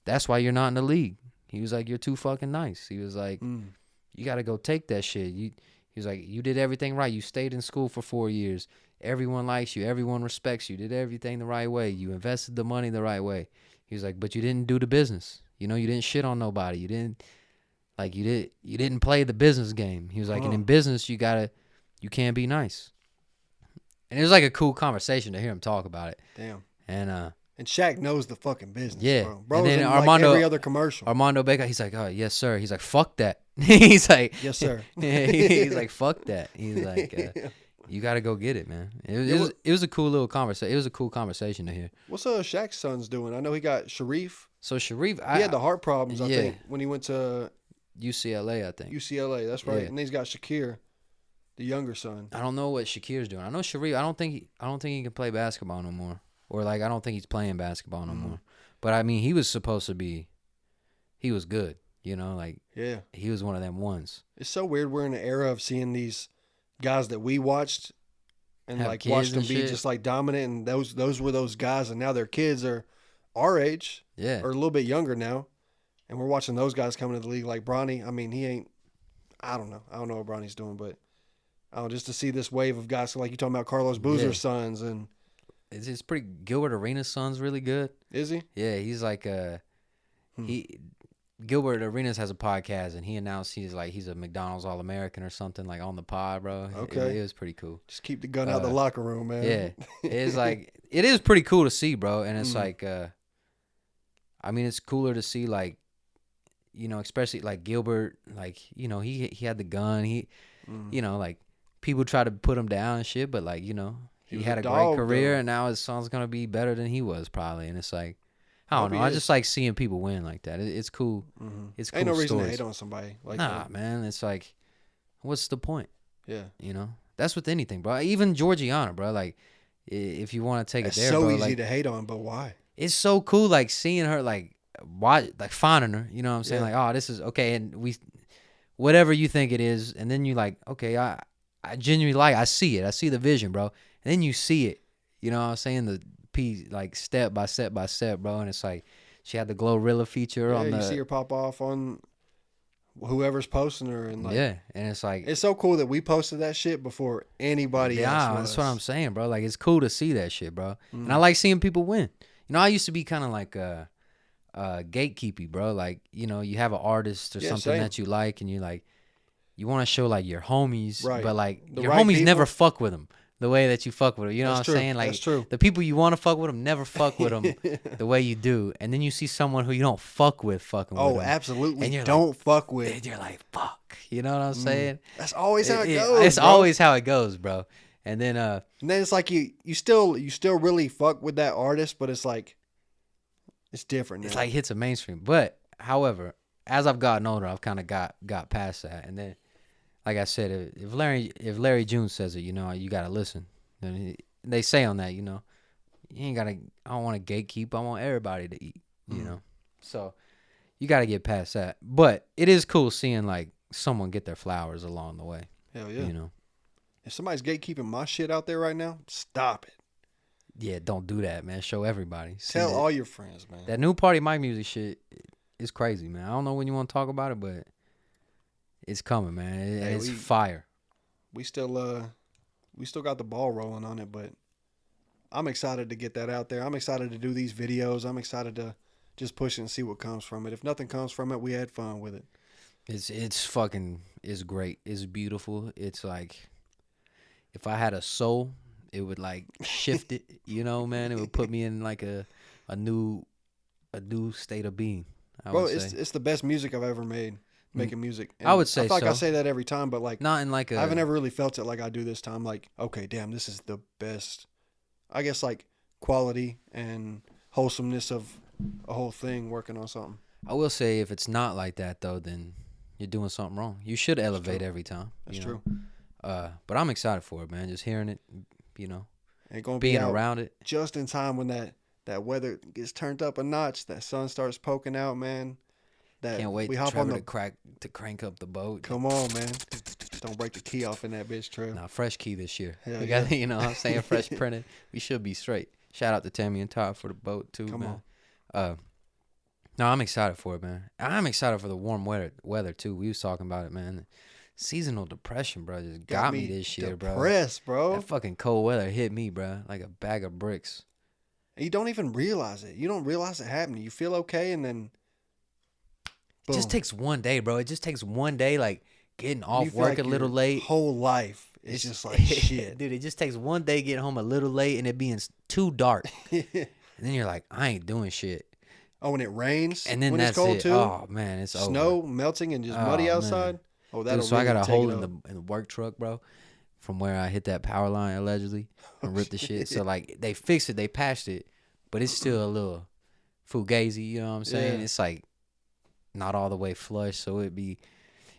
that's why you're not in the league. He was like, you're too fucking nice. He was like, you got to go take that shit. He was like, you did everything right. You stayed in school for 4 years. Everyone likes you. Everyone respects you. Did everything the right way. You invested the money the right way. He was like, but you didn't do the business. You know, you didn't shit on nobody. You didn't play the business game. He was like, and in business, you can't be nice. And it was like a cool conversation to hear him talk about it. Damn. And Shaq knows the fucking business, Yeah. bro. Bro's And then in Armando- like every other commercial. Armando Baycott, he's like, oh, yes, sir. He's like, fuck that. He's like, Yes, sir. he's like, fuck that. He's like, you got to go get it, man. It was a cool little conversation. It was a cool conversation to hear. What's Shaq's son's doing? I know he got Sharif. So Sharif, He had the heart problems, I yeah. think, when he went to UCLA, I think. UCLA. That's right. Yeah. And then he's got Shakir, the younger son. I don't know what Shakir's doing. I know Sharif. I don't think he can play basketball no more. Or like, I don't think he's playing basketball no more. But I mean, he was supposed to be. He was good. You know, like Yeah. he was one of them ones. It's so weird. We're in an era of seeing these guys that we watched and Have like kids watched them and be shit. just like dominant, and those were those guys, and now their kids are our age Yeah. or a little bit younger now, and we're watching those guys coming to the league like Bronny. I mean, he ain't. I don't know what Bronny's doing, but just to see this wave of guys like you talking about Carlos Boozer's sons, and It's pretty. Gilbert Arenas' son's really good. is he? Yeah, he's like Gilbert Arenas has a podcast, and he announced he's a McDonald's All-American or something, like on the pod, bro. Okay. It was pretty cool. Just keep the gun out the locker room, man. Yeah, it's like it is pretty cool to see, bro. And it's like, I mean, it's cooler to see, like, you know, especially like Gilbert, like, you know, he had the gun. You know, like people try to put him down and shit, but like, you know, He was had a a great dog, career, though. and now his son's gonna be better than he was probably. And it's like, I Hope don't he know. I is. just like seeing people win like that. It's cool. It's cool Ain't no reason stories. to hate on somebody like Nah, that. man. It's like, what's the point? Yeah. You know, that's with anything, bro. Even Georgiana, bro. Like, if you want to take It's it there, so bro, easy like, to hate on, but why? it's so cool, like seeing her, like, watch, like finding her. You know what I'm saying? Yeah. Like, oh, this is okay, and whatever you think it is, and then you like, okay, I genuinely like, I see it, I see the vision, bro. And then you see it. You know what I'm saying? The piece, like step by step by step, bro. And it's like she had the Glorilla feature Yeah, on the. you see her pop off on whoever's posting her, and like, Yeah, and it's like, it's so cool that we posted that shit before anybody else yeah, was. that's what I'm saying, bro. Like, it's cool to see that shit, bro. And Mm. I like seeing people win. You know, I used to be kind of like gatekeepy, bro. Like, you know, you have an artist or Yeah, something same. that you like, and you like, you want to show like your homies, Right. but like The your right homies never people. fuck with them the way that you fuck with them. You know That's what I'm true. saying? Like, That's true. the people you want to fuck with them never fuck with them the way you do, and then you see someone who you don't fuck with fucking with Oh, them, absolutely. and you're Don't fuck and with. you're like, fuck. You know what I'm saying? That's always how it goes. It's bro. always how it goes, bro. And then And then it's like you still really fuck with that artist, but it's like it's different now. it's like hits a mainstream. But however, as I've gotten older, I've kind of got past that. And then, like I said, if Larry June says it, you know, you gotta listen. And they say on that, you know, you ain't gotta. I don't want to gatekeep. I want everybody to eat. You know, so you gotta get past that. But it is cool seeing like someone get their flowers along the way. Hell yeah. You know. If somebody's gatekeeping my shit out there right now, stop it. Yeah, don't do that, man. Show everybody. See Tell that- all your friends, man. That new Party Mike music shit is crazy, man. I don't know when you want to talk about it, but it's coming, man. It's fire. We still got the ball rolling on it, but I'm excited to get that out there. I'm excited to do these videos. I'm excited to just push it and see what comes from it. If nothing comes from it, we had fun with it. It's great. It's beautiful. It's like, if I had a soul, it would like shift it, you know, man. It would put me in like a new state of being. Bro, it's the best music I've ever made. Making music. And I would say I feel like I so. say that every time, but like Not in like I haven't ever really felt it like I do this time. Like, okay, damn, this is the best. I guess like quality and wholesomeness of a whole thing working on something. I will say, if it's not like that though, then you're doing something wrong. You should elevate every time. That's you true. know? But I'm excited for it, man. Just hearing it, you know, Ain't gonna being be out around it. just in time when that weather gets turned up a notch. That sun starts poking out, man. That Can't wait we for hop Trevor on the. to crank up the boat. Come on, man. Don't break the key off in that bitch, Trev. Nah, fresh key this year. Hell We got, you know what I'm saying, fresh printed. We should be straight. Shout out to Tammy and Todd for the boat too, Come man. No, I'm excited for it, man. I'm excited for the warm weather too. We was talking about it, man. Seasonal depression, bro, just got me this year, bro. Depressed, bro. That fucking cold weather hit me, bro, like a bag of bricks. You don't even realize it. You don't realize it happening. You feel okay, and then It just takes one day, bro. It just takes one day, like getting you off feel work like a little your late. Whole life is just like shit. Dude, it just takes one day getting home a little late and it being too dark. And then you're like, I ain't doing shit. Oh, when it rains, And then when that's it's cold it. too. Oh man, it's Snow over. melting and just Oh, muddy man. outside. Oh, that'll Dude, so I really got a take hole it in up. the work truck, bro, from where I hit that power line allegedly and ripped the shit. So like they fixed it, they patched it, but it's still a little fugazi. You know what I'm saying? Yeah. It's like not all the way flush. So it'd be,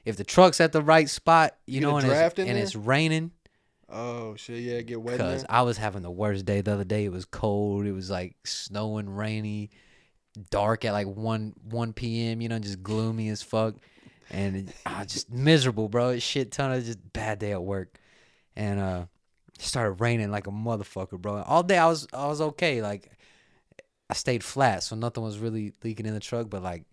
if the truck's at the right spot, you get a know, and draft in there? it's raining. Oh shit, yeah, get wet. in Cause there. I was having the worst day the other day. It was cold. It was like snowing, rainy, dark at like 1 p.m. You know, just gloomy as fuck, and just miserable, bro. It's shit ton of just bad day at work, and it started raining like a motherfucker, bro. All day I was okay. Like I stayed flat, so nothing was really leaking in the truck. But like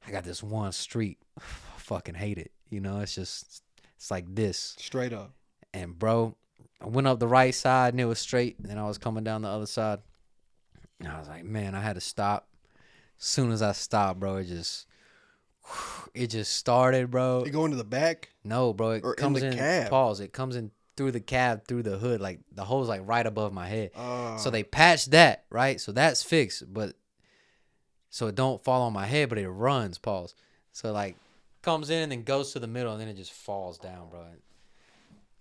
I got this one street, I fucking hate it. You know, it's like this. Straight up. And bro, I went up the right side and it was straight. And I was coming down the other side. And I was like, man, I had to stop. As soon as I stopped, bro, it just started, bro. You go into the back. No, bro, it Or in comes the in. cab? Pause. It comes in through the cab, through the hood, like the hole's like right above my head. Oh. So they patched that, right? So that's fixed, but so it don't fall on my head, but it runs. Pause. So like comes in and then goes to the middle and then it just falls down, bro.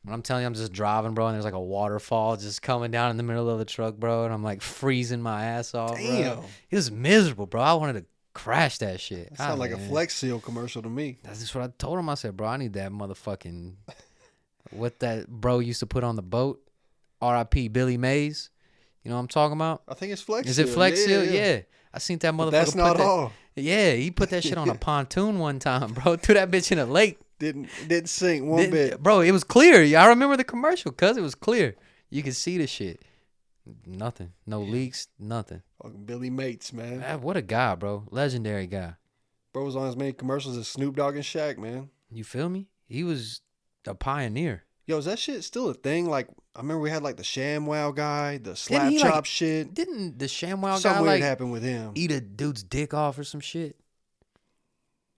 When I'm telling you, I'm just driving, bro, and there's like a waterfall just coming down in the middle of the truck, bro, and I'm like freezing my ass off, Damn. bro. It was miserable, bro. I wanted to crash that shit. That sounds like a Flex Seal commercial to me. That's just what I told him. I said, bro, I need that motherfucking what that bro used to put on the boat. R.I.P. Billy Mays. You know what I'm talking about? I think it's Flex Is Seal. it Flex Seal? Yeah. I seen that motherfucker. But that's not all. Yeah, he put that shit on a pontoon one time, bro. Threw that bitch in a lake. Didn't sink one bit. Bro, it was clear. I remember the commercial because it was clear. You could see the shit. Nothing. No leaks. Nothing. Fucking Billy Mates, man. What a guy, bro. Legendary guy. Bro was on as many commercials as Snoop Dogg and Shaq, man. You feel me? He was a pioneer. Yo, is that shit still a thing? Like, I remember we had like the ShamWow guy, the slap chop shit. Didn't the ShamWow Something guy weird happened with him. eat a dude's dick off or some shit?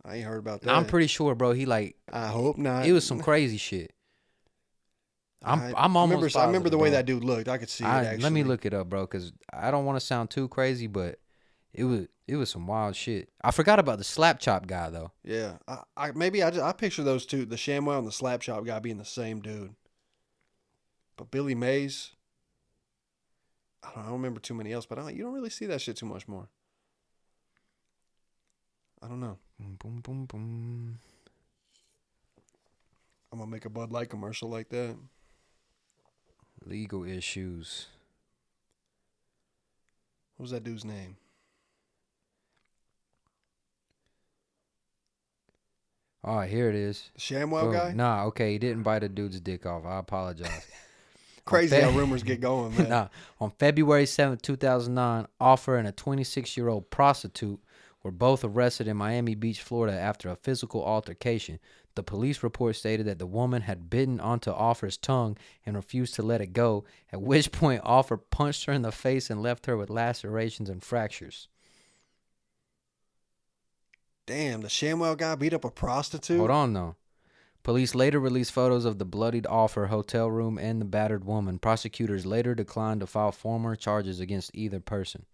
I ain't heard about that. I'm pretty sure, bro. He I hope not. It was some crazy shit. I'm almost. I remember the way bro. that dude looked. I could see it. Actually, Let me look it up, bro, because I don't want to sound too crazy, but it was some wild shit. I forgot about the slap chop guy though. Yeah, I picture those two, the ShamWow and the slap chop guy, being the same dude. But Billy Mays, I don't remember too many else, but you don't really see that shit too much more. I don't know. Boom, boom, boom. I'm gonna make a Bud Light commercial like that. Legal issues. What was that dude's name? All right, here it is. The ShamWow guy? Nah, okay, he didn't bite a dude's dick off. I apologize. Crazy how rumors get going, man. Nah, on February 7th, 2009, Offer and a 26-year-old prostitute were both arrested in Miami Beach, Florida after a physical altercation. The police report stated that the woman had bitten onto Offer's tongue and refused to let it go, at which point Offer punched her in the face and left her with lacerations and fractures. Damn, the ShamWow guy beat up a prostitute? Hold on, though. Police later released photos of the bloodied Offer hotel room and the battered woman. Prosecutors later declined to file formal charges against either person.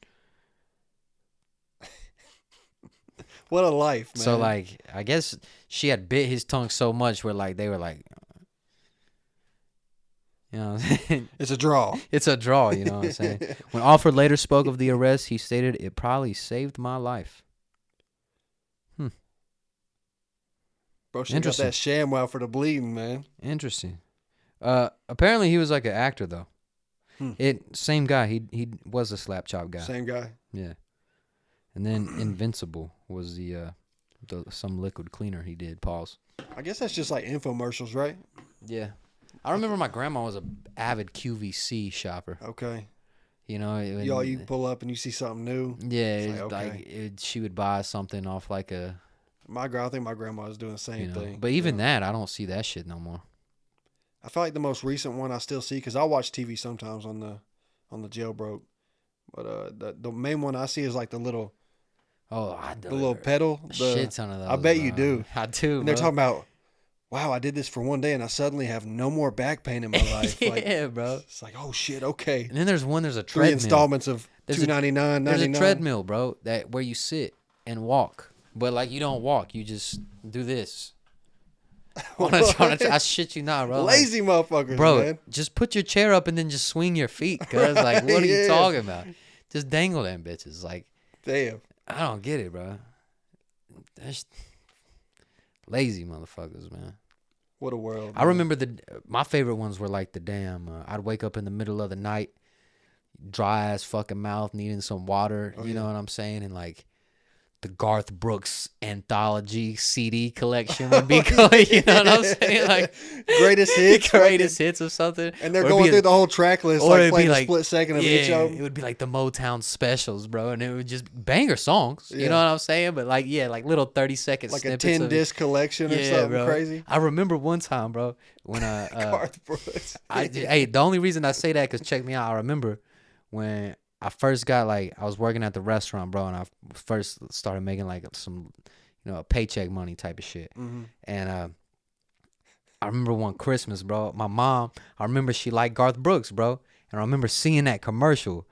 What a life, man. So, like, I guess she had bit his tongue so much where, like, they were like, you know what I'm saying? It's a draw. It's a draw, you know what I'm saying? When Offer later spoke of the arrest, he stated, "It probably saved my life." Bro, she got that ShamWow for the bleeding, man. Interesting. Apparently he was like an actor though. Same guy. He was a slap chop guy. Same guy. Yeah. And then Invincible was the some liquid cleaner he did. Pause. I guess that's just like infomercials, right? Yeah. I remember my grandma was a avid QVC shopper. Okay. You know, you pull up and you see something new. Yeah, it's okay. She would buy something off like a. I think my grandma was doing the same thing. But even that, I don't see that shit no more. I feel like the most recent one I still see, because I watch TV sometimes on the Jailbroke, but the main one I see is like the little. Oh, the little pedal. Shit ton of those. I bet you do. I do. And they're talking about, wow, I did this for one day and I suddenly have no more back pain in my life. Yeah, bro. It's like, oh shit, okay. And then there's a treadmill. 3 installments of $299.99. There's a treadmill, bro, where you sit and walk. But, like, you don't walk. You just do this. I shit you not, bro. Lazy motherfuckers, bro, man. Just put your chair up and then just swing your feet. Cause, like, what are you talking about? Just dangle them bitches. Like, damn. I don't get it, bro. That's lazy motherfuckers, man. What a world. I remember my favorite ones were, like, the damn, I'd wake up in the middle of the night, dry ass fucking mouth, needing some water. You know what I'm saying? And, like, the Garth Brooks anthology CD collection would be going, you know what I'm saying? Like greatest hits of something. And they're going through the whole track list, like playing a split second of each of them. It would be like the Motown specials, bro, and it would just banger songs. You know what I'm saying? But like, like little 30-second like snippets. Like a 10-disc collection or something bro. Crazy. I remember one time, bro, when Garth Brooks. The only reason I say that, because check me out, I remember when I first got, like, I was working at the restaurant, bro, and I first started making, like, some, a paycheck money type of shit. Mm-hmm. And I remember one Christmas, bro, my mom, I remember she liked Garth Brooks, bro, and I remember seeing that commercial,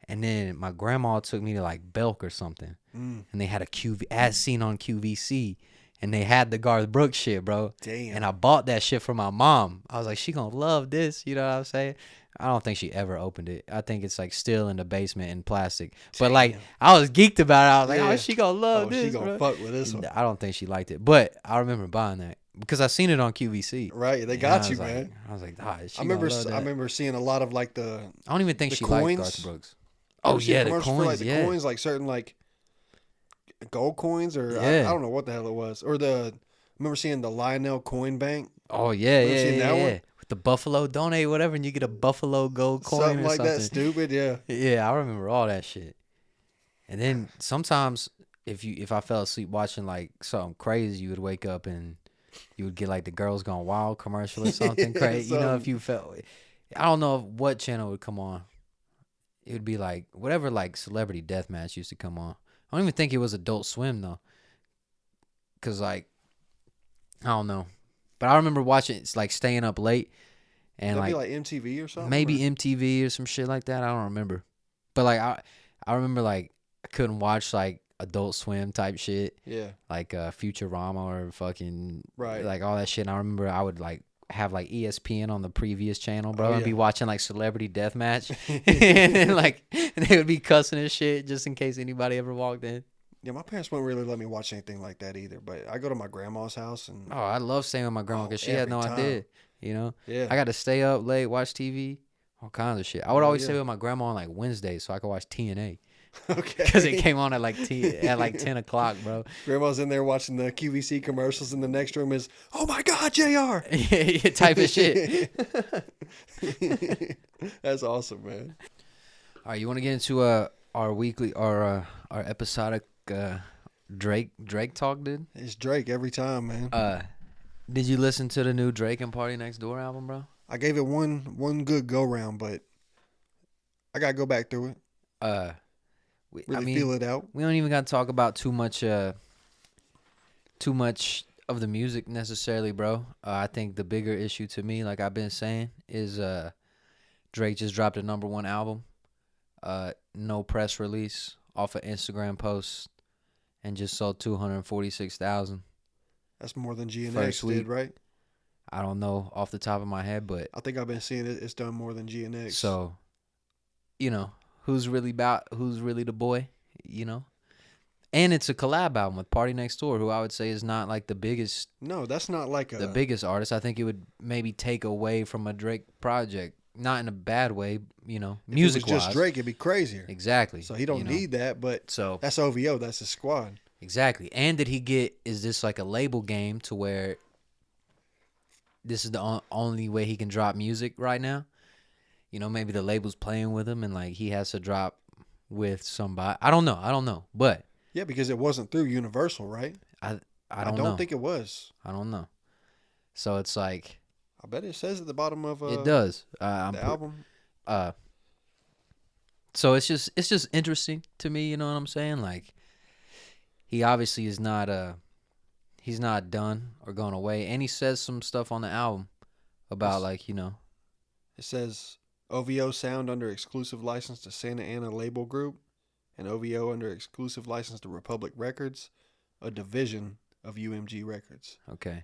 and then my grandma took me to, like, Belk or something, and they had a as seen on QVC, and they had the Garth Brooks shit, bro. Damn. And I bought that shit for my mom. I was like, she gonna love this. You know what I'm saying? I don't think she ever opened it. I think it's like still in the basement in plastic. But like, I was geeked about it. I was like, oh, she gonna love this. She gonna fuck with this one. I don't think she liked it, but I remember buying that because I seen it on QVC. Right, they got you, like, man. I was like, ah, I remember seeing a lot of like the. I don't even think she liked Garth Brooks. Oh yeah, the coins. For, like, the yeah. coins, like certain like gold coins, or Yeah. I don't know what the hell it was, or I remember seeing the Lionel Coin Bank. Oh yeah, seen that one? With the Buffalo donate whatever, and you get a Buffalo gold coin Something or like something. that, stupid. Yeah. Yeah, I remember all that shit. And then sometimes if I fell asleep watching like something crazy, you would wake up and you would get like the Girls Gone Wild commercial or something crazy. You know, if you felt, I don't know what channel would come on. It would be like whatever like Celebrity Deathmatch used to come on. I don't even think it was Adult Swim though, cause like I don't know, but I remember watching it's like staying up late and That'd like be like MTV or something. maybe MTV or some shit like that. I don't remember, but like I remember like I couldn't watch like Adult Swim type shit. Yeah. Like Futurama or fucking Right. like all that shit. And I remember I would like have like ESPN on the previous channel, bro, and yeah. be watching like Celebrity Deathmatch, and then like they would be cussing and shit just in case anybody ever walked in. Yeah, my parents wouldn't really let me watch anything like that either. But I go to my grandma's house and Oh, I love staying with my grandma because she had every no time. idea. You know, yeah, I got to stay up late, watch TV, all kinds of shit. I would always yeah. stay with my grandma on like Wednesdays so I could watch TNA okay. because it came on at like 10 o'clock, bro. Grandma's in there watching the QVC commercials, and the next room is, oh my God, JR. Yeah, type of shit. That's awesome, man. All right, you want to get into our weekly our episodic Drake talk, dude? It's Drake every time, man. Did you listen to the new Drake and Party Next Door album, bro? I gave it one good go round, but I gotta go back through it. Really feel it out. We don't even got to talk about too much of the music necessarily, bro. I think the bigger issue to me, like I've been saying, is Drake just dropped a #1 album. No press release, off an Instagram post, and just sold 246,000. That's more than GNX First week. did, right? I don't know off the top of my head, but I think I've been seeing it. It's done more than GNX. so, you know, who's really the boy, you know? And it's a collab album with Party Next Door, who I would say is not like the biggest No, that's not like the biggest artist. I think it would maybe take away from a Drake project. Not in a bad way, you know, music-wise. If it was just Drake, it'd be crazier. Exactly. So he don't need that, but so that's OVO. That's his squad. exactly. And did he get, is this like a label game to where this is the only way he can drop music right now? You know, maybe the label's playing with him and like he has to drop with somebody. I don't know. But Yeah, because it wasn't through Universal, right? I I don't don't know. think it was. I don't know. So it's like I bet it says at the bottom of it does. the album. So it's just interesting to me, you know what I'm saying? Like he obviously is not he's not done or gone away, and he says some stuff on the album about like, you know, It says OVO sound under exclusive license to Santa Ana Label Group, and OVO under exclusive license to Republic Records, a division of UMG Records. okay,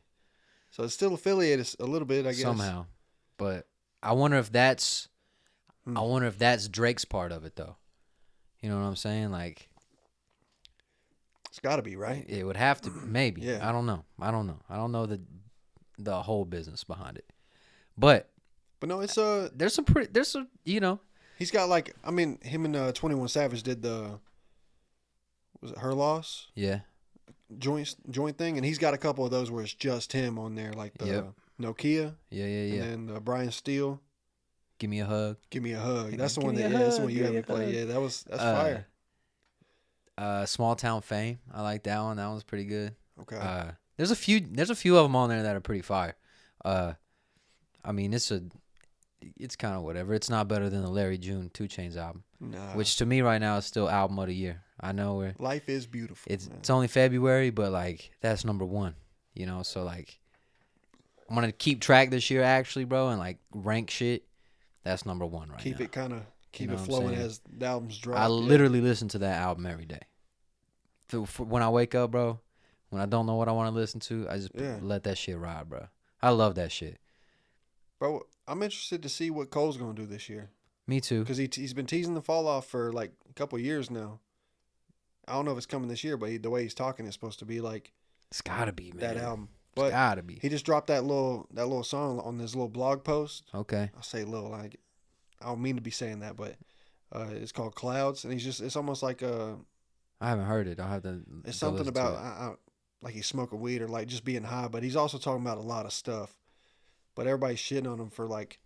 So it's still affiliated a little bit, I guess. somehow. But I wonder if that's Drake's part of it though. You know what I'm saying? Like It's got to be, right? it would have to, maybe. Yeah. I don't know. I don't know the whole business behind it. But But no, it's there's some you know, he's got like, I mean, him and 21 Savage did was it Her Loss yeah. joint thing, and he's got a couple of those where it's just him on there, like the Yep. Nokia, Yeah. and then Brian Steele, Give me a hug. Give Me a Hug. That's the Give one me that a that's the hug, one you give me haven't a played. hug. Yeah, that's fire. Small Town Fame. I like that one. That one's pretty good. Okay. There's a few of them on there that are pretty fire. I mean, it's kind of whatever. It's not better than the Larry June 2 Chainz album, Nah. which to me right now is still album of the year. I know Life is beautiful. it's man. it's only February, but like that's #1. You know, so like I'm gonna keep track this year actually, bro, and like rank shit. That's #1 right Keep now. it kind of keep know it what I'm flowing saying? as the albums drop. I yeah. literally listen to that album every day. For when I wake up, bro, When I don't know what I want to listen to, I just let that shit ride, bro. I love that shit. Bro, I'm interested to see what Cole's going to do this year. Me too. Because he's been teasing the fall off for like a couple years now. I don't know if it's coming this year, but the way he's talking is supposed to be like it's gotta be, man. that album. But it's gotta be. He just dropped that little song on this little blog post. Okay. I say little, I don't mean to be saying that, but it's called Clouds, and it's almost like I haven't heard it. I'll have to. It's something about like he's smoking weed or like just being high, but he's also talking about a lot of stuff. But everybody's shitting on him for like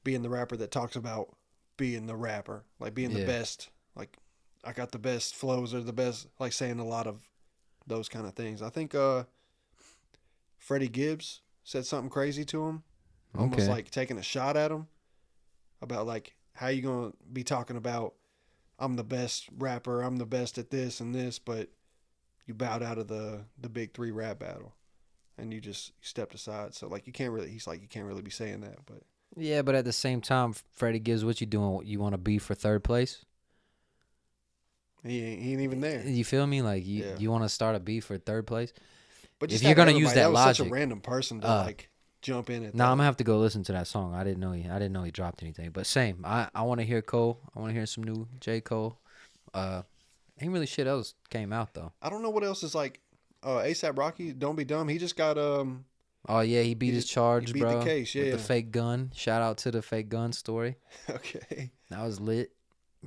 being the rapper that talks about being the rapper, like being the best, like I got the best flows or the best, like saying a lot of those kind of things. I think Freddie Gibbs said something crazy to him, almost like taking a shot at him about like how you gonna be talking about I'm the best rapper, I'm the best at this and this, but you bowed out of the big 3 rap battle and you stepped aside. So like you can't really be saying that, but yeah, but at the same time, Freddie Gibbs, what you doing? You want to be for 3rd place? He ain't even there. You feel me? Like you want to start a beef for 3rd place? But if you're gonna use that logic, such a random person to like jump in. I'm gonna have to go listen to that song. I didn't know he dropped anything. But same, I want to hear Cole. I want to hear some new J. Cole. Ain't really shit else came out though. I don't know what else is like. ASAP Rocky, Don't Be Dumb. He just got Oh yeah, he beat his charge, he beat bro. The case, yeah. With the fake gun. Shout out to the fake gun story. Okay. That was lit.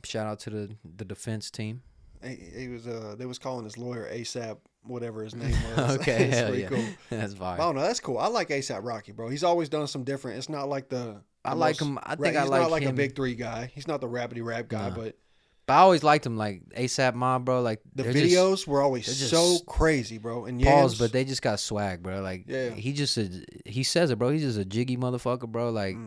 Shout out to the defense team. He was they was calling his lawyer ASAP, whatever his name was. Okay, it's hell pretty yeah. cool. That's fire. I don't know, that's cool. I like ASAP Rocky, bro. He's always done some different. It's not like I like him. I think I like him. He's not like a big 3 guy. He's not the rapidy rap guy, but I always liked him, like ASAP Mob, bro. Like the videos were always so crazy, bro. And pause, but they just got swag, bro. Like he says it, bro. He's just a jiggy motherfucker, bro. Like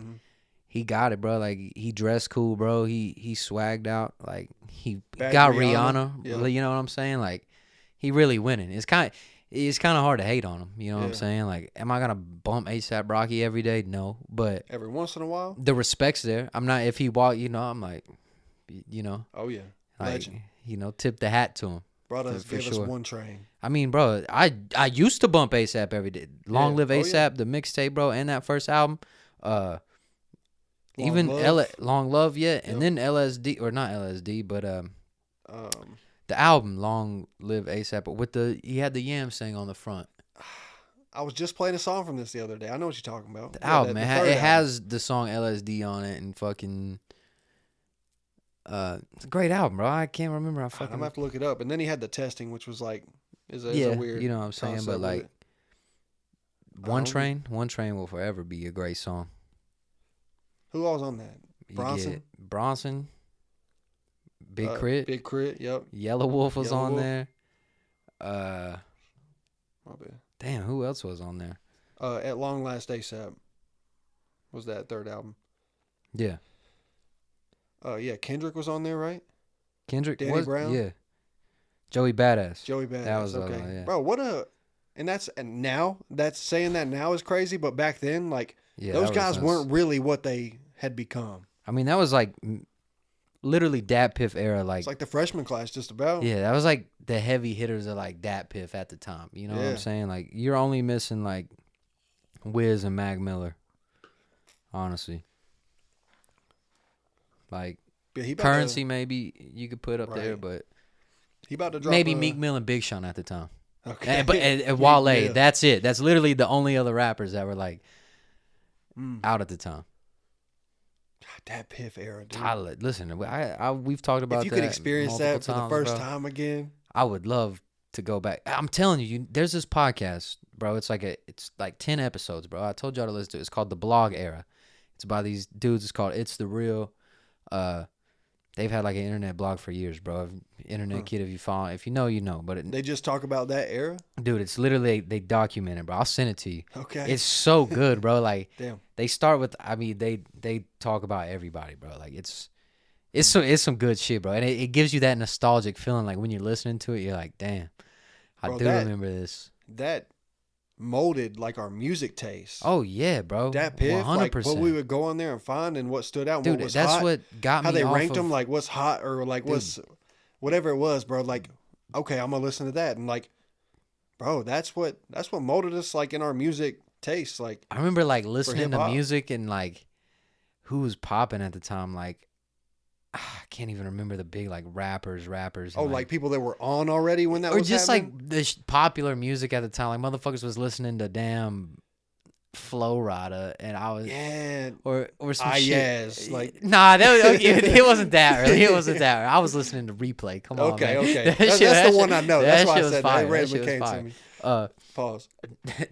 he got it, bro. Like he dressed cool, bro. He swagged out. Like he got Rihanna. Yeah. You know what I'm saying? Like he really winning. It's kind of hard to hate on him. You know what I'm saying? Like, am I gonna bump ASAP Rocky every day? No, but every once in a while, the respect's there. I'm not. If he walk, I'm like, Oh yeah, like, tip the hat to him. Brought us, gave us 1 train. I mean, bro, I used to bump ASAP every day. Long Live ASAP, the mixtape, bro, and that first album. Long Love, yeah, and then LSD, or not LSD, but the album Long Live ASAP with he had the Yam saying on the front. I was just playing a song from this the other day. I know what you're talking about. The album, it has the song LSD on it, and fucking. It's a great album, bro. I can't remember. I'm gonna have to look it up. And then he had the testing, which was like, is a weird. You know what I'm saying? But like, One Train will forever be a great song. Who all was on that? Bronson, Big Crit, yep. Yellow Wolf was on there. My bad. Damn, who else was on there? At Long Last ASAP was that 3rd album. Yeah. Yeah, Kendrick was on there, right? Kendrick, Danny Brown, yeah. Joey Badass. That was okay, yeah. Bro. And now that's saying that now is crazy, but back then, like those guys weren't really what they had become. I mean, that was like literally DatPiff era, like it's like the freshman class, just about. Yeah, that was like the heavy hitters of like DatPiff at the time. You know what I'm saying? Like you're only missing like Wiz and Mac Miller, honestly. Like Currency, maybe you could put up there, but he about to drop maybe Meek Mill and Big Sean at the time. Okay, and Wale, that's it. That's literally the only other rappers that were like out at the time. God, DatPiff era, dude. Tyler, listen, we've talked about. If you could experience that for the first time again, I would love to go back. I'm telling you, there's this podcast, bro. It's like 10 episodes, bro. I told y'all to listen to it. It's called The Blog Era. It's by these dudes. It's called It's the Real. They've had like an internet blog for years, bro. Internet kid, if you follow, if you know, you know. But they just talk about that era, dude. It's literally they document it, bro. I'll send it to you. Okay, it's so good, bro. Like, damn. They start with, I mean, they talk about everybody, bro. Like it's some good shit, bro. And it gives you that nostalgic feeling, like when you're listening to it, you're like, damn, I do remember this. That molded like our music taste. Oh yeah, bro. DatPiff, 100%. Like what we would go on there and find and what stood out. And dude, what was that's hot, what got me. How they off ranked of, them, like what's hot or like what's whatever it was, bro. Like, okay, I'm gonna listen to that, and like bro, that's what molded us like in our music taste. Like I remember like listening to hip-hop. music and like who was popping at the time. Like I can't even remember the big like rappers. Oh, And, like people that were on already when that or was just happening? like the popular music at the time. Like motherfuckers was listening to damn Flow Rida, and I was Yeah. or some shit. Yes, like Nah, it wasn't that early. It wasn't that early. I was listening to Replay. Come on, okay, man. okay. That That's shit- the one I know. That's that why I shit was said fire. that. It That randomly shit was came to fire. me. Pause.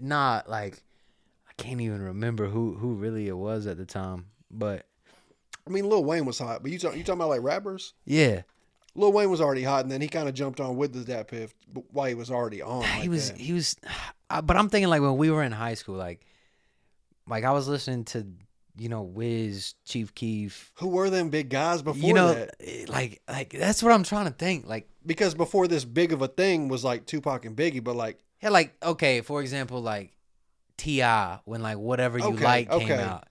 Nah, like I can't even remember who really it was at the time, but I mean, Lil Wayne was hot, but you talking about like rappers? yeah, Lil Wayne was already hot, and then he kind of jumped on with the DatPiff while he was already on. he like was. But I'm thinking like when we were in high school, like I was listening to Wiz, Chief Keef. Who were them big guys before that? Like that's what I'm trying to think. Like Because before this big of a thing was like Tupac and Biggie, but like yeah, like okay, for example, like T.I. when like Whatever You Okay, Like came okay. out.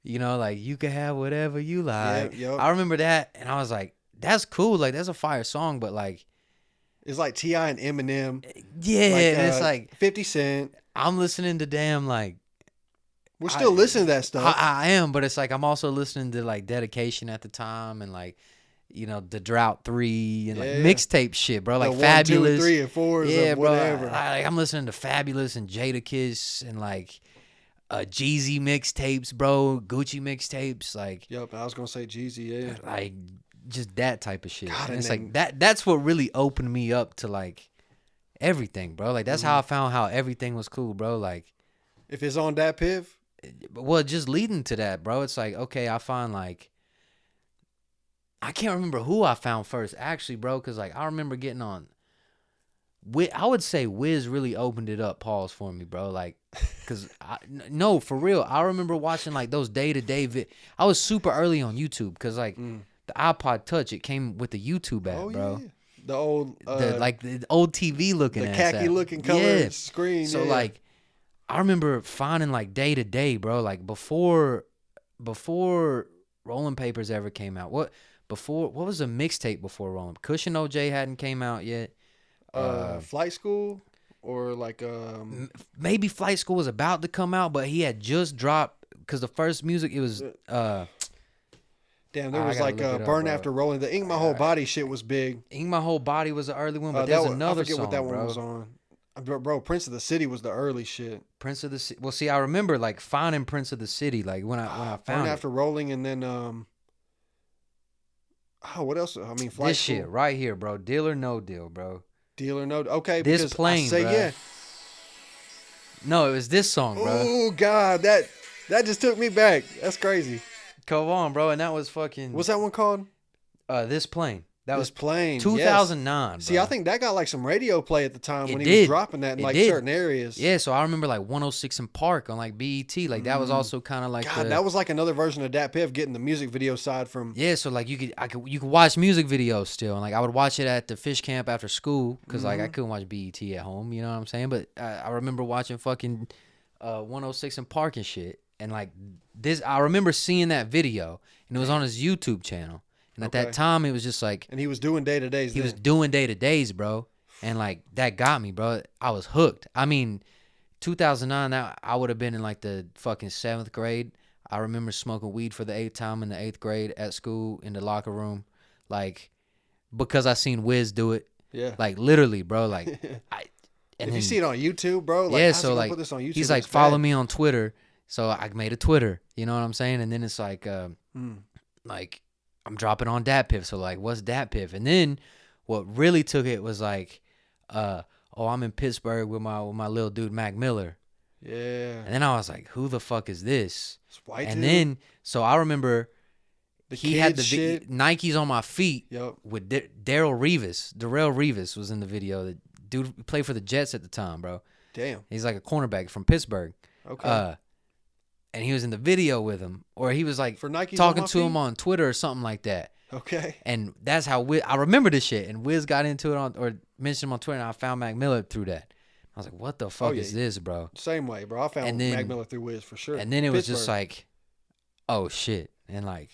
Like you can have whatever you like. Yep. I remember that, and I was like, that's cool. Like that's a fire song, but like it's like T.I. and Eminem. yeah, and it's like 50 Cent. I'm listening to damn like. We're still listening to that stuff. I am, but it's like I'm also listening to like Dedication at the time and like the Drought 3 and like Yeah. mixtape shit, bro. Like The 1, Fabulous, 2, 3, and 4 yeah, of bro. whatever. I'm listening to Fabulous and Jadakiss and like Jeezy mixtapes, bro. Gucci mixtapes, like Yep, I was gonna say Jeezy, yeah. like just that type of shit. God, and and it's then- like that's what really opened me up to like everything, bro. Like that's how I found how everything was cool, bro. Like. If it's on DatPiff, Well, just leading to that, bro. It's like, okay, I find like I can't remember who I found first, actually, bro, because like I remember getting on. I would say Wiz really opened it up, pause for me, bro. Like, cause no, for real, I remember watching like those day-to-day. I was super early on YouTube, cause like the iPod Touch, it came with the YouTube app, bro. yeah. The old the old TV looking, the ass khaki app. looking color Yeah. screen. So yeah. like, I remember finding like day to day, bro. Like before Rolling Papers ever came out. What was a mixtape before Rolling? Cushion OJ hadn't came out yet. Flight School or like Maybe Flight School was about to come out, but he had just dropped because the first music it was damn, there I was gotta like look it up, Burn bro. After Rolling. The Ink My Whole Body shit was big. Ink My Whole Body was the early one, but That there's was- another I forget song, what that bro. one was on. Bro, Prince of the City was the early shit. Prince of the City. Well, see, I remember like finding Prince of the City, like when I Burn found it. After Rolling, and then what else? I mean, Flight This School, shit right here, bro. Deal or No Deal, bro. Deal or No. Okay, This because plane, I say bro. yeah. No, it was this song, bro. Oh God, that just took me back. That's crazy. Come on, bro. And that was fucking. What's that one called? This plane? That This was plane. 2009. See, bro. I think that got like some radio play at the time It when he was did. dropping that in It like did. certain areas. Yeah, so I remember like 106 in Park on like BET. Like that was also kind of like God, that was like another version of DatPiff getting the music video side from. yeah. So like you could watch music videos still, and like I would watch it at the fish camp after school because like I couldn't watch BET at home. You know what I'm saying? But I remember watching fucking 106 in Park and shit. And like this, I remember seeing that video, and it was on his YouTube channel. And at Okay. that time, it was just like And he was doing day to days. he was doing day to days, bro. And like that got me, bro. I was hooked. I mean, 2009, I would have been in like the fucking 7th grade. I remember smoking weed for the 8th time in the 8th grade at school in the locker room, like because I seen Wiz do it. Yeah. Like literally, bro. Like If you see it on YouTube, bro, like, yeah, how's he so gonna like put this on YouTube? he's like It's follow bad. me on Twitter, so I made a Twitter. You know what I'm saying? And then it's like, like I'm dropping on DatPiff. So like, what's DatPiff? And then what really took it was like, I'm in Pittsburgh with my little dude Mac Miller. Yeah. And then I was like, who the fuck is this? It's white And dude. then so I remember The he had the kids shit. Nikes on my feet Yep. with Darrell Revis was in the video. The dude played for the Jets at the time, bro. Damn. He's like a cornerback from Pittsburgh. Okay. And he was in the video with him, or he was like For Nikes talking on my to him feet? on Twitter or something like that. Okay. And that's how I remember this shit. And Wiz got into it or mentioned him on Twitter, and I found Mac Miller through that. I was like, what the fuck yeah. is this, bro? Same way, bro. I found And then- Mac Miller through Wiz for sure. And then it was just Pittsburgh. like, oh shit. And like,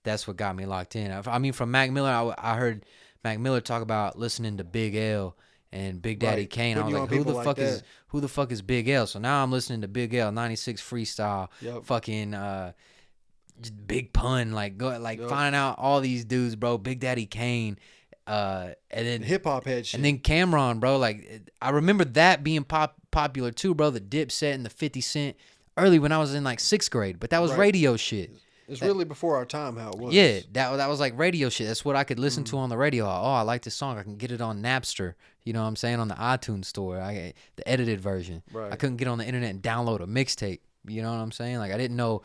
that's what got me locked in. I mean, from Mac Miller, I heard Mac Miller talk about listening to Big L and Big Daddy Right. Kane. I Putting was you like, on people like that. who the fuck is Big L? So now I'm listening to Big L, 96 Freestyle, Yep. fucking just Big Pun, like Yep. finding out all these dudes, bro. Big Daddy Kane, and then Hip hop head shit. and then Cameron, bro. Like I remember that being popular too, bro. The Dipset and the 50 Cent early when I was in like 6th grade, but that was Right. radio shit. It's really before our time how it was. Yeah, that was like radio shit. That's what I could listen to on the radio. Oh, I like this song. I can get it on Napster. You know what I'm saying? On the iTunes store. The edited version. Right. I couldn't get on the internet and download a mixtape. You know what I'm saying? Like I didn't know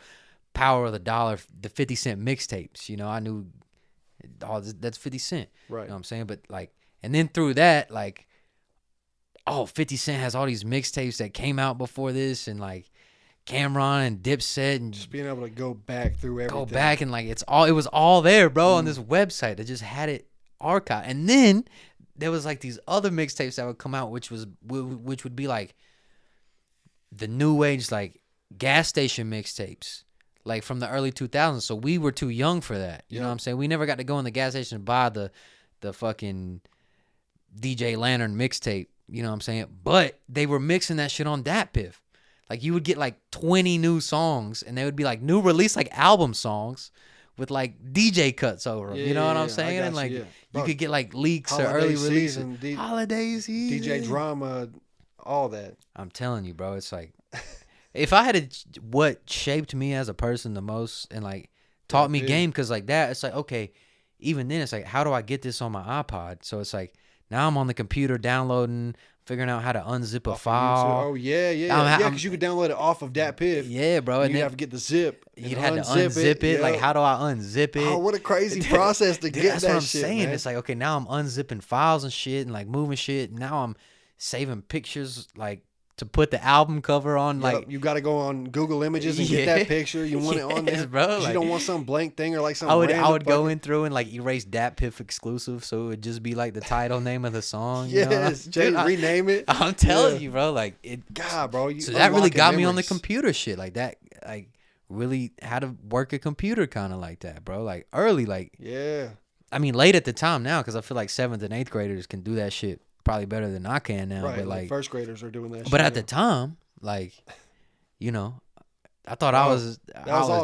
Power of the Dollar, the 50 Cent mixtapes. You know, I knew that's 50 Cent. Right. You know what I'm saying? But like, and then through that, like, 50 Cent has all these mixtapes that came out before this, and like Cameron and Dipset, and Just being able to go back through everything. go back and like it was all there, bro, on this website that just had it archived. And then there was like these other mixtapes that would come out, which would be like the new age, like gas station mixtapes, like from the early 2000s. So we were too young for that. You know what I'm saying? We never got to go in the gas station and buy the fucking DJ Lantern mixtape. You know what I'm saying? But they were mixing that shit on DatPiff. Like you would get like 20 new songs, and they would be like new release, like album songs with like DJ cuts over them. You know what I'm saying? And like you could get like leaks or early releases. Holiday season. DJ Drama, all that. I'm telling you, bro. It's like if I had what shaped me as a person the most and like taught me game, because like that, it's like, okay, even then it's like, how do I get this on my iPod? So it's like now I'm on the computer downloading, figuring out how to unzip a file. Oh yeah, because you could download it off of DatPiff. Yeah, bro. And you'd have to get the zip. You'd have to unzip it. Like, how do I unzip it? Oh, what a crazy process to get that's that what I'm shit, saying. man. It's like, okay, now I'm unzipping files and shit and like moving shit. Now I'm saving pictures like to put the album cover on. Like you got to go on Google Images and get that picture. You want it on there, bro. Like, you don't want some blank thing or like some. I would go in through and like erase DatPiff exclusive, so it would just be like the title name of the song. Yes, you know? rename it. I'm telling you, bro. Like it. God, bro. So that really got me on the computer shit, like that. Like really how to work a computer, kind of like that, bro. Like early, like yeah. I mean, late at the time now, because I feel like 7th and 8th graders can do that shit probably better than I can now. Right, but like first graders are doing that. But shit at the time, like, you know, I thought I was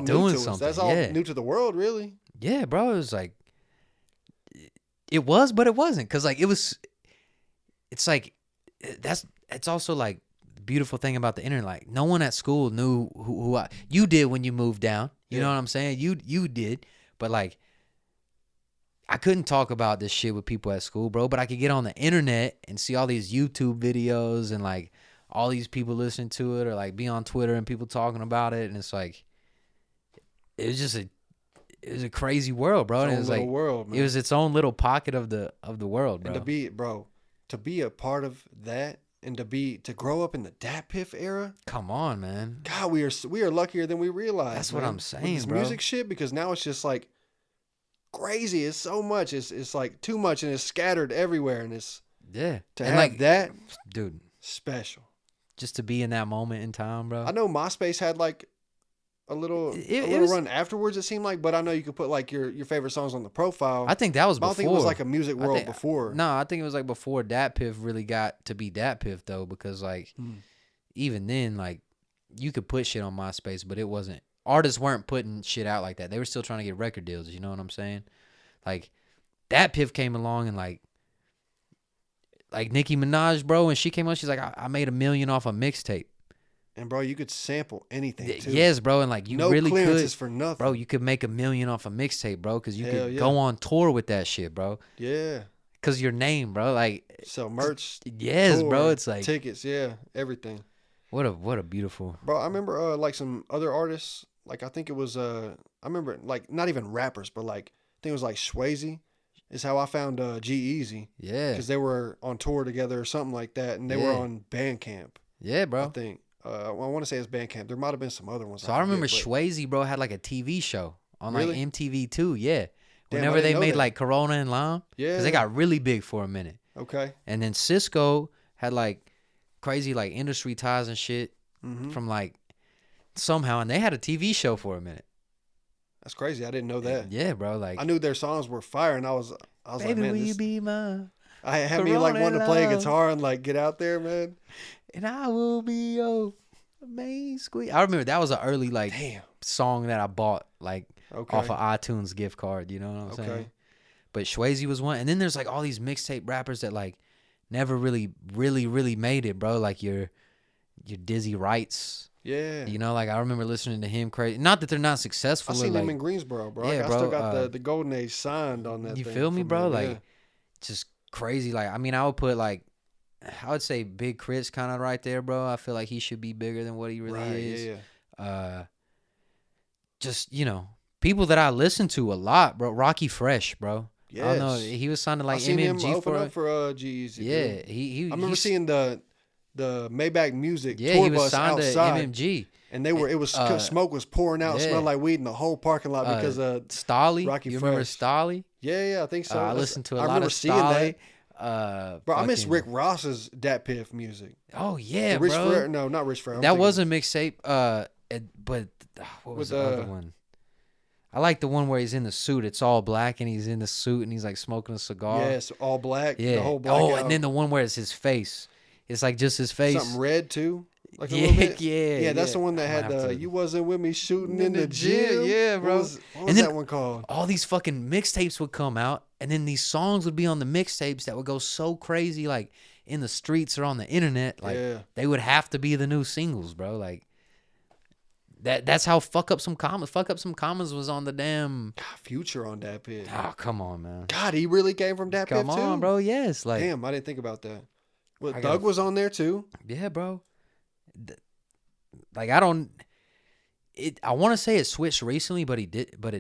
doing something. That's all new to the world, really. Yeah, bro. It was like, it was, but it wasn't. Cause like it's like, it's also like the beautiful thing about the internet. Like no one at school knew who you did when you moved down. You know what I'm saying? You did, but like, I couldn't talk about this shit with people at school, bro, but I could get on the internet and see all these YouTube videos and like all these people listening to it, or like be on Twitter and people talking about it. And it's like, it was a crazy world, bro. Its and it was like, world, man. It was its own little pocket of the world, bro. And to be a part of that and to grow up in the DatPiff era. Come on, man. God, we are luckier than we realize. That's what I'm saying, with this bro. Music shit, because now it's just like crazy. It's so much. It's like too much, and it's scattered everywhere. And it's to have like that, dude, special. Just to be in that moment in time, bro. I know MySpace had like a little run afterwards. It seemed like, but I know you could put like your favorite songs on the profile. I think that was before. I don't think it was like a music world before. No, I think it was like before DatPiff really got to be DatPiff though, because like even then, like you could put shit on MySpace, but it wasn't. Artists weren't putting shit out like that. They were still trying to get record deals. You know what I'm saying? Like DatPiff came along and like Nicki Minaj, bro, and she came on. She's like, I made $1 million off a mixtape. And bro, you could sample anything too. Yes, bro, and like you no really clearances could, for nothing, bro. You could make $1 million off a mixtape, bro, because you could go on tour with that shit, bro. Yeah. Cause your name, bro, like sell merch. Yes, tour, bro. It's like tickets, everything. What a beautiful. Bro, I remember like some other artists. Like I think it was I remember like not even rappers, but like I think it was like Swayze. Is how I found G-Eazy. Yeah. Because they were on tour together or something like that, and they were on Bandcamp. Yeah, bro. I think. I want to say it's Bandcamp. There might have been some other ones. So I remember Swayze, bro, had like a TV show on like MTV too. Yeah. Damn, whenever they made like Corona and Lime. Yeah. Because they got really big for a minute. Okay. And then Cisco had like crazy like industry ties and shit from like somehow, and they had a TV show for a minute. That's crazy. I didn't know that. Yeah, bro. Like I knew their songs were fire, and I was baby, like, man, will you be mine? I had me like wanting to play love. guitar and like get out there, man. And I will be your main squeeze. I remember that was an early like song that I bought like off of iTunes gift card. You know what I'm saying? But Swayze was one, and then there's like all these mixtape rappers that like never really made it, bro. Like your Dizzy Wrights. Yeah. You know, like I remember listening to him crazy. Not that they're not successful. I seen like, them in Greensboro, bro. Yeah, I bro, still got the Golden Age signed on that. You thing feel me, bro? them, Like just crazy. Like I mean, I would put like I would say Big Crit's kind of right there, bro. I feel like he should be bigger than what he really is. Yeah. Just people that I listen to a lot, bro. Rocky Fresh, bro. Yes. I don't know. He was sounding like I seen him MMG open up for G-Eazy. Yeah, dude. he. I remember seeing the Maybach Music Yeah, tour he was bus signed outside, to MMG, and it was smoke was pouring out, smelled like weed in the whole parking lot because of Stolly. Rocky You Fresh. remember Stolly? Yeah, I think so. I listened to a I lot remember of seeing Stolly. that. Bro, I miss Rick Ross's DatPiff music. Oh yeah, Rich bro. Ferrer, no, not Rich Ferrer. That was a mixtape. But what was the other one? I like the one where he's in the suit. It's all black and he's in the suit and he's like smoking a cigar. Yes, all black. Yeah. The whole black. And then the one where it's his face. It's like just his face. Something red too. Like a Yeah, little bit. yeah. That's the one that I'm had gonna have the to- "You wasn't with me shooting in the gym." Yeah, bro. What was And then- that one called? All these fucking mixtapes would come out, and then these songs would be on the mixtapes that would go so crazy, like in the streets or on the internet. Like they would have to be the new singles, bro. Like that's how Fuck Up Some Commas. Fuck Up Some Commas was on the damn. Future on DatPiff. Oh, come on, man. God, he really came from DatPiff too. Come on, bro. Yes, like damn, I didn't think about that. Well, I Doug was on there too. Yeah, bro. Like I don't. I want to say it switched recently, but it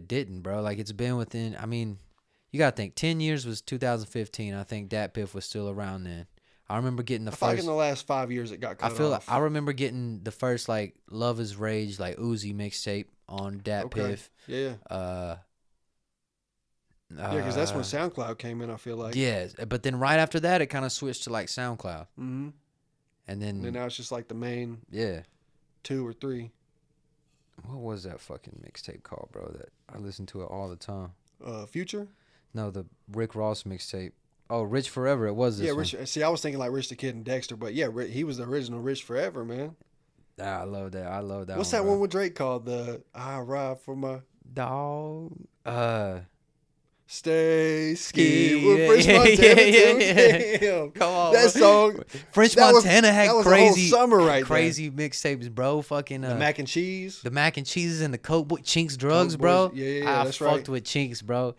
didn't, bro. Like it's been within. I mean, you gotta think. 10 years was 2015. I think DatPiff was still around then. I remember getting the I feel like first. in the last 5 years it got cut off. I remember getting the first like Love Is Rage like Uzi mixtape on DatPiff. Yeah. Yeah, because that's when SoundCloud came in. I feel like. Yeah, but then right after that, it kind of switched to like SoundCloud. Mm-hmm. And then now it's just like the main. Yeah. 2 or 3. What was that fucking mixtape called, bro? That I listened to it all the time. Future? No, the Rick Ross mixtape. Oh, Rich Forever. It was this one. Rich. See, I was thinking like Rich the Kid and Dexter, but yeah, he was the original Rich Forever, man. I love that. I love that. What's that one with Drake called? The I Ride for My Dog. Stay Ski. Ski. With French Montana. Damn. Come on, that song. French that Montana had that was crazy, a whole summer right crazy mixtapes, bro. Fucking the mac and cheese. The mac and cheeses and the Coke Boy, Chinks drugs, Coke bro. Boys. Yeah, I that's fucked right. with Chinks, bro.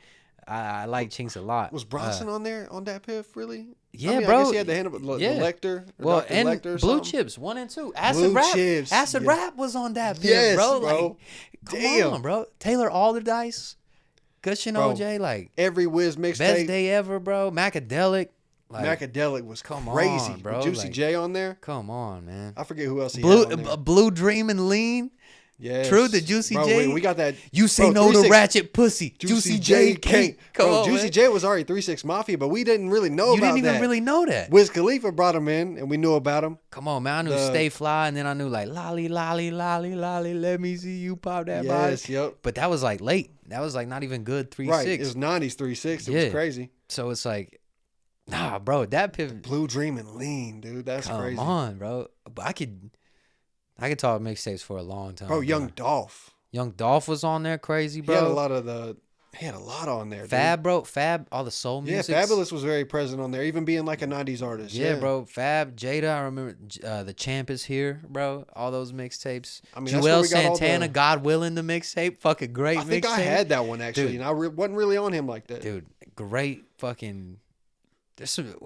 I like Chinks a lot. Was Bronson on there on DatPiff, really? Yeah, I mean, bro. I guess he had the hand of the Lecter. Well, Dr. and Lecter or Blue something. Chips 1 and 2. Acid Blue Rap. Chips, Acid yeah. Rap was on DatPiff, Yes, bro. bro. Like, come Damn. on, bro. Taylor Alderdice, Gushing Bro, OJ, like every Wiz best mixtape. day ever, bro. Macadelic. Like, Macadelic was come crazy. on, bro. With Juicy Like, J on there. Come on, man. I forget who else he had on there. Blue Dream and Lean. Yes. True, the Juicy Bro, J. We got that. You say Bro, no to 3-6 ratchet pussy. Juicy J can't. Come Bro, on, Juicy man. J was already 3-6 Mafia, but we didn't really know You about didn't even that. really know that. Wiz Khalifa brought him in, and we knew about him. Come on, man. I knew Stay Fly, and then I knew like lolly, lolly, lolly, lolly. Let me see you pop that body. Yes, yep. But that was like late. That was like not even good 3-6. Right, it was 90s 3-6. It was crazy. So it's like, nah, bro. DatPiff. Blue Dream and Lean, dude. That's crazy. Come on, bro. But I could talk mixtapes for a long time. Bro, Young Dolph. Young Dolph was on there, crazy, bro. He had a lot on there. Fab, dude. bro. Fab, all the soul music. Yeah, Fabulous was very present on there, even being like a 90s artist. Yeah, bro. Fab, Jada. I remember The Champ Is Here, bro. All those mixtapes. I mean, that's where Joel we got all Santana, the- God Willing, the mixtape. Fucking great mixtape. I think I had that one actually, Dude. and I wasn't really on him like that. Dude, great fucking.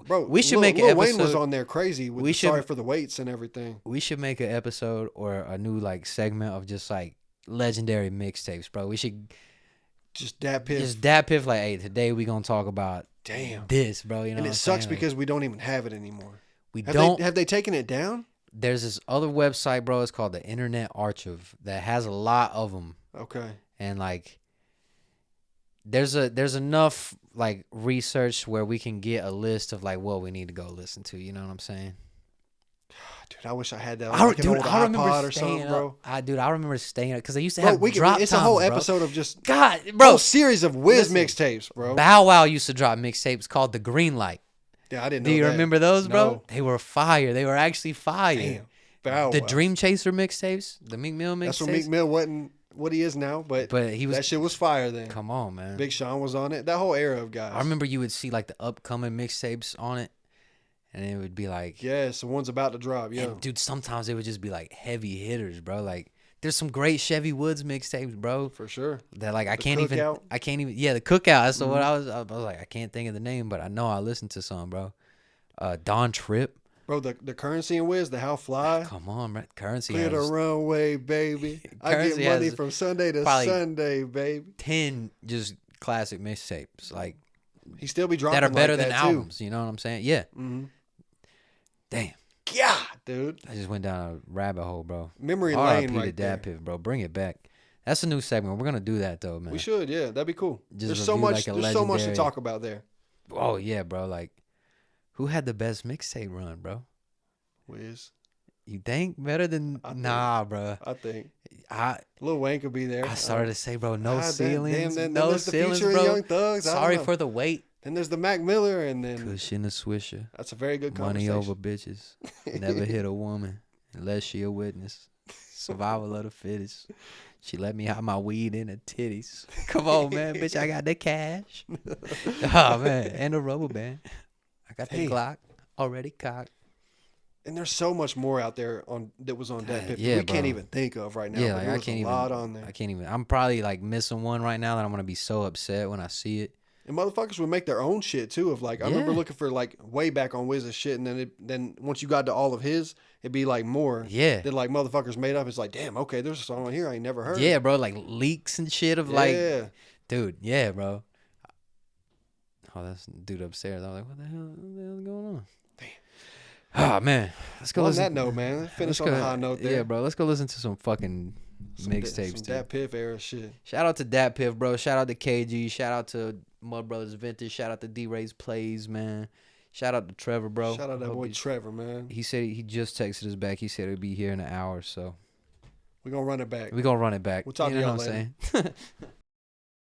Bro, we should Lil, make an Lil episode. Wayne was on there crazy with We the Sorry should- for the Waits and everything. We should make an episode or a new like segment of just like legendary mixtapes, bro. We should Just DatPiff. just DatPiff like, hey, today we gonna talk about Damn. this, bro. You know, And what it I'm sucks saying? because we don't even have it anymore. we Have don't. Have they taken it down? There's this other website, bro. It's called the Internet Archive that has a lot of them, Okay. and like, there's enough like research where we can get a list of like what we need to go listen to. You know what I'm saying? Dude, I wish I had that on like an old I remember iPod or staying something, bro. up. I remember staying up because they used to Bro, have we can, drop it's a times, whole bro. episode of just God, bro, bro. series of Wiz Listen. mixtapes, bro. Bow Wow used to drop mixtapes called The Green Light. Yeah, I didn't know Do you that. remember those, bro? No. They were fire. They were actually fire. Damn, I didn't know Do you that. remember those, bro? No. They were fire. They were actually fire. Damn. Bow The Wow. Dream Chaser mixtapes, the Meek Mill That's when mixtapes. Meek Mill wasn't what he is now, but he was. that shit was fire then. Come on, man. Big Sean was on it. That whole era of guys. I remember you would see like the upcoming mixtapes on it, and it would be like, Yes, the one's about to drop. Yeah. and dude, sometimes it would just be like heavy hitters, bro. Like there's some great Chevy Woods mixtapes, bro. For sure. That like I The can't even. Cookout. I can't even. Yeah, the Cookout. That's what I was. I was like, I can't think of the name, but I know I listened to some, bro. Don Trip. Bro, the Currency and Wiz, the How Fly. Come on, bro. Currency Clear the has runway, baby. I Currency get money has from Sunday to probably Sunday, baby. 10 just classic mixtapes like He still be dropping that are better like than that too. albums. You know what I'm saying? Yeah. Mm-hmm. Damn. God, dude. I just went down a rabbit hole, bro. Memory lane R.I.P. right to there. DatPiff, bro. Bring it back. That's a new segment. We're gonna do that though, man. We should, yeah. That'd be cool. Just There's so review much. like a There's so much to legendary- talk about there. Oh yeah, bro. Like, who had the best mixtape run, bro? Wiz, You think better than? I think- Nah, bro. I think I Lil Wayne could be there. I started to say, bro, no ceilings, Then no there's the ceilings, Future bro. and Young Thugs. I don't Sorry know. for the wait. Then there's the Mac Miller, and then Cushion the swisher. that's a very good Money conversation. over bitches. Never hit a woman unless she a witness. Survival of the fittest. She let me have my weed in her titties. Come on, man, bitch. I got the cash. Oh man, and a rubber band. I got the Damn. Glock already cocked. And there's so much more out there on that was on Dang, DatPiff yeah, we can't bro. even think of right now. Yeah, but like there I was can't a even. lot on there. I can't even. I'm probably like missing one right now that I'm gonna be so upset when I see it. And motherfuckers would make their own shit too. Of like, I remember Yeah. looking for like way back on Wiz's shit, and then once you got to all of his, it'd be like more. Yeah. That like motherfuckers made up. It's like, damn, okay, there's a song on here I ain't never heard. Yeah, bro. Like leaks and shit of like, yeah. dude. Yeah, bro. Oh, that's the dude upstairs. I was like, what the hell is going on? Oh man, let's go. Well, on listen. that note, man, let's finish Let's on go- a high note there. Yeah, bro. Let's go listen to some fucking mixtapes. Some too. DatPiff era shit. Shout out to DatPiff, bro. Shout out to KG. Shout out to Mud Brothers Vintage. Shout out to D-Ray's Plays, man. Shout out to Trevor, bro. Shout out that Hope boy he's- Trevor, man. He said he just texted us back. He said he'll be here in an hour, so We're gonna run it back. we gonna run it back. We'll talk You to know y'all what I'm later. saying?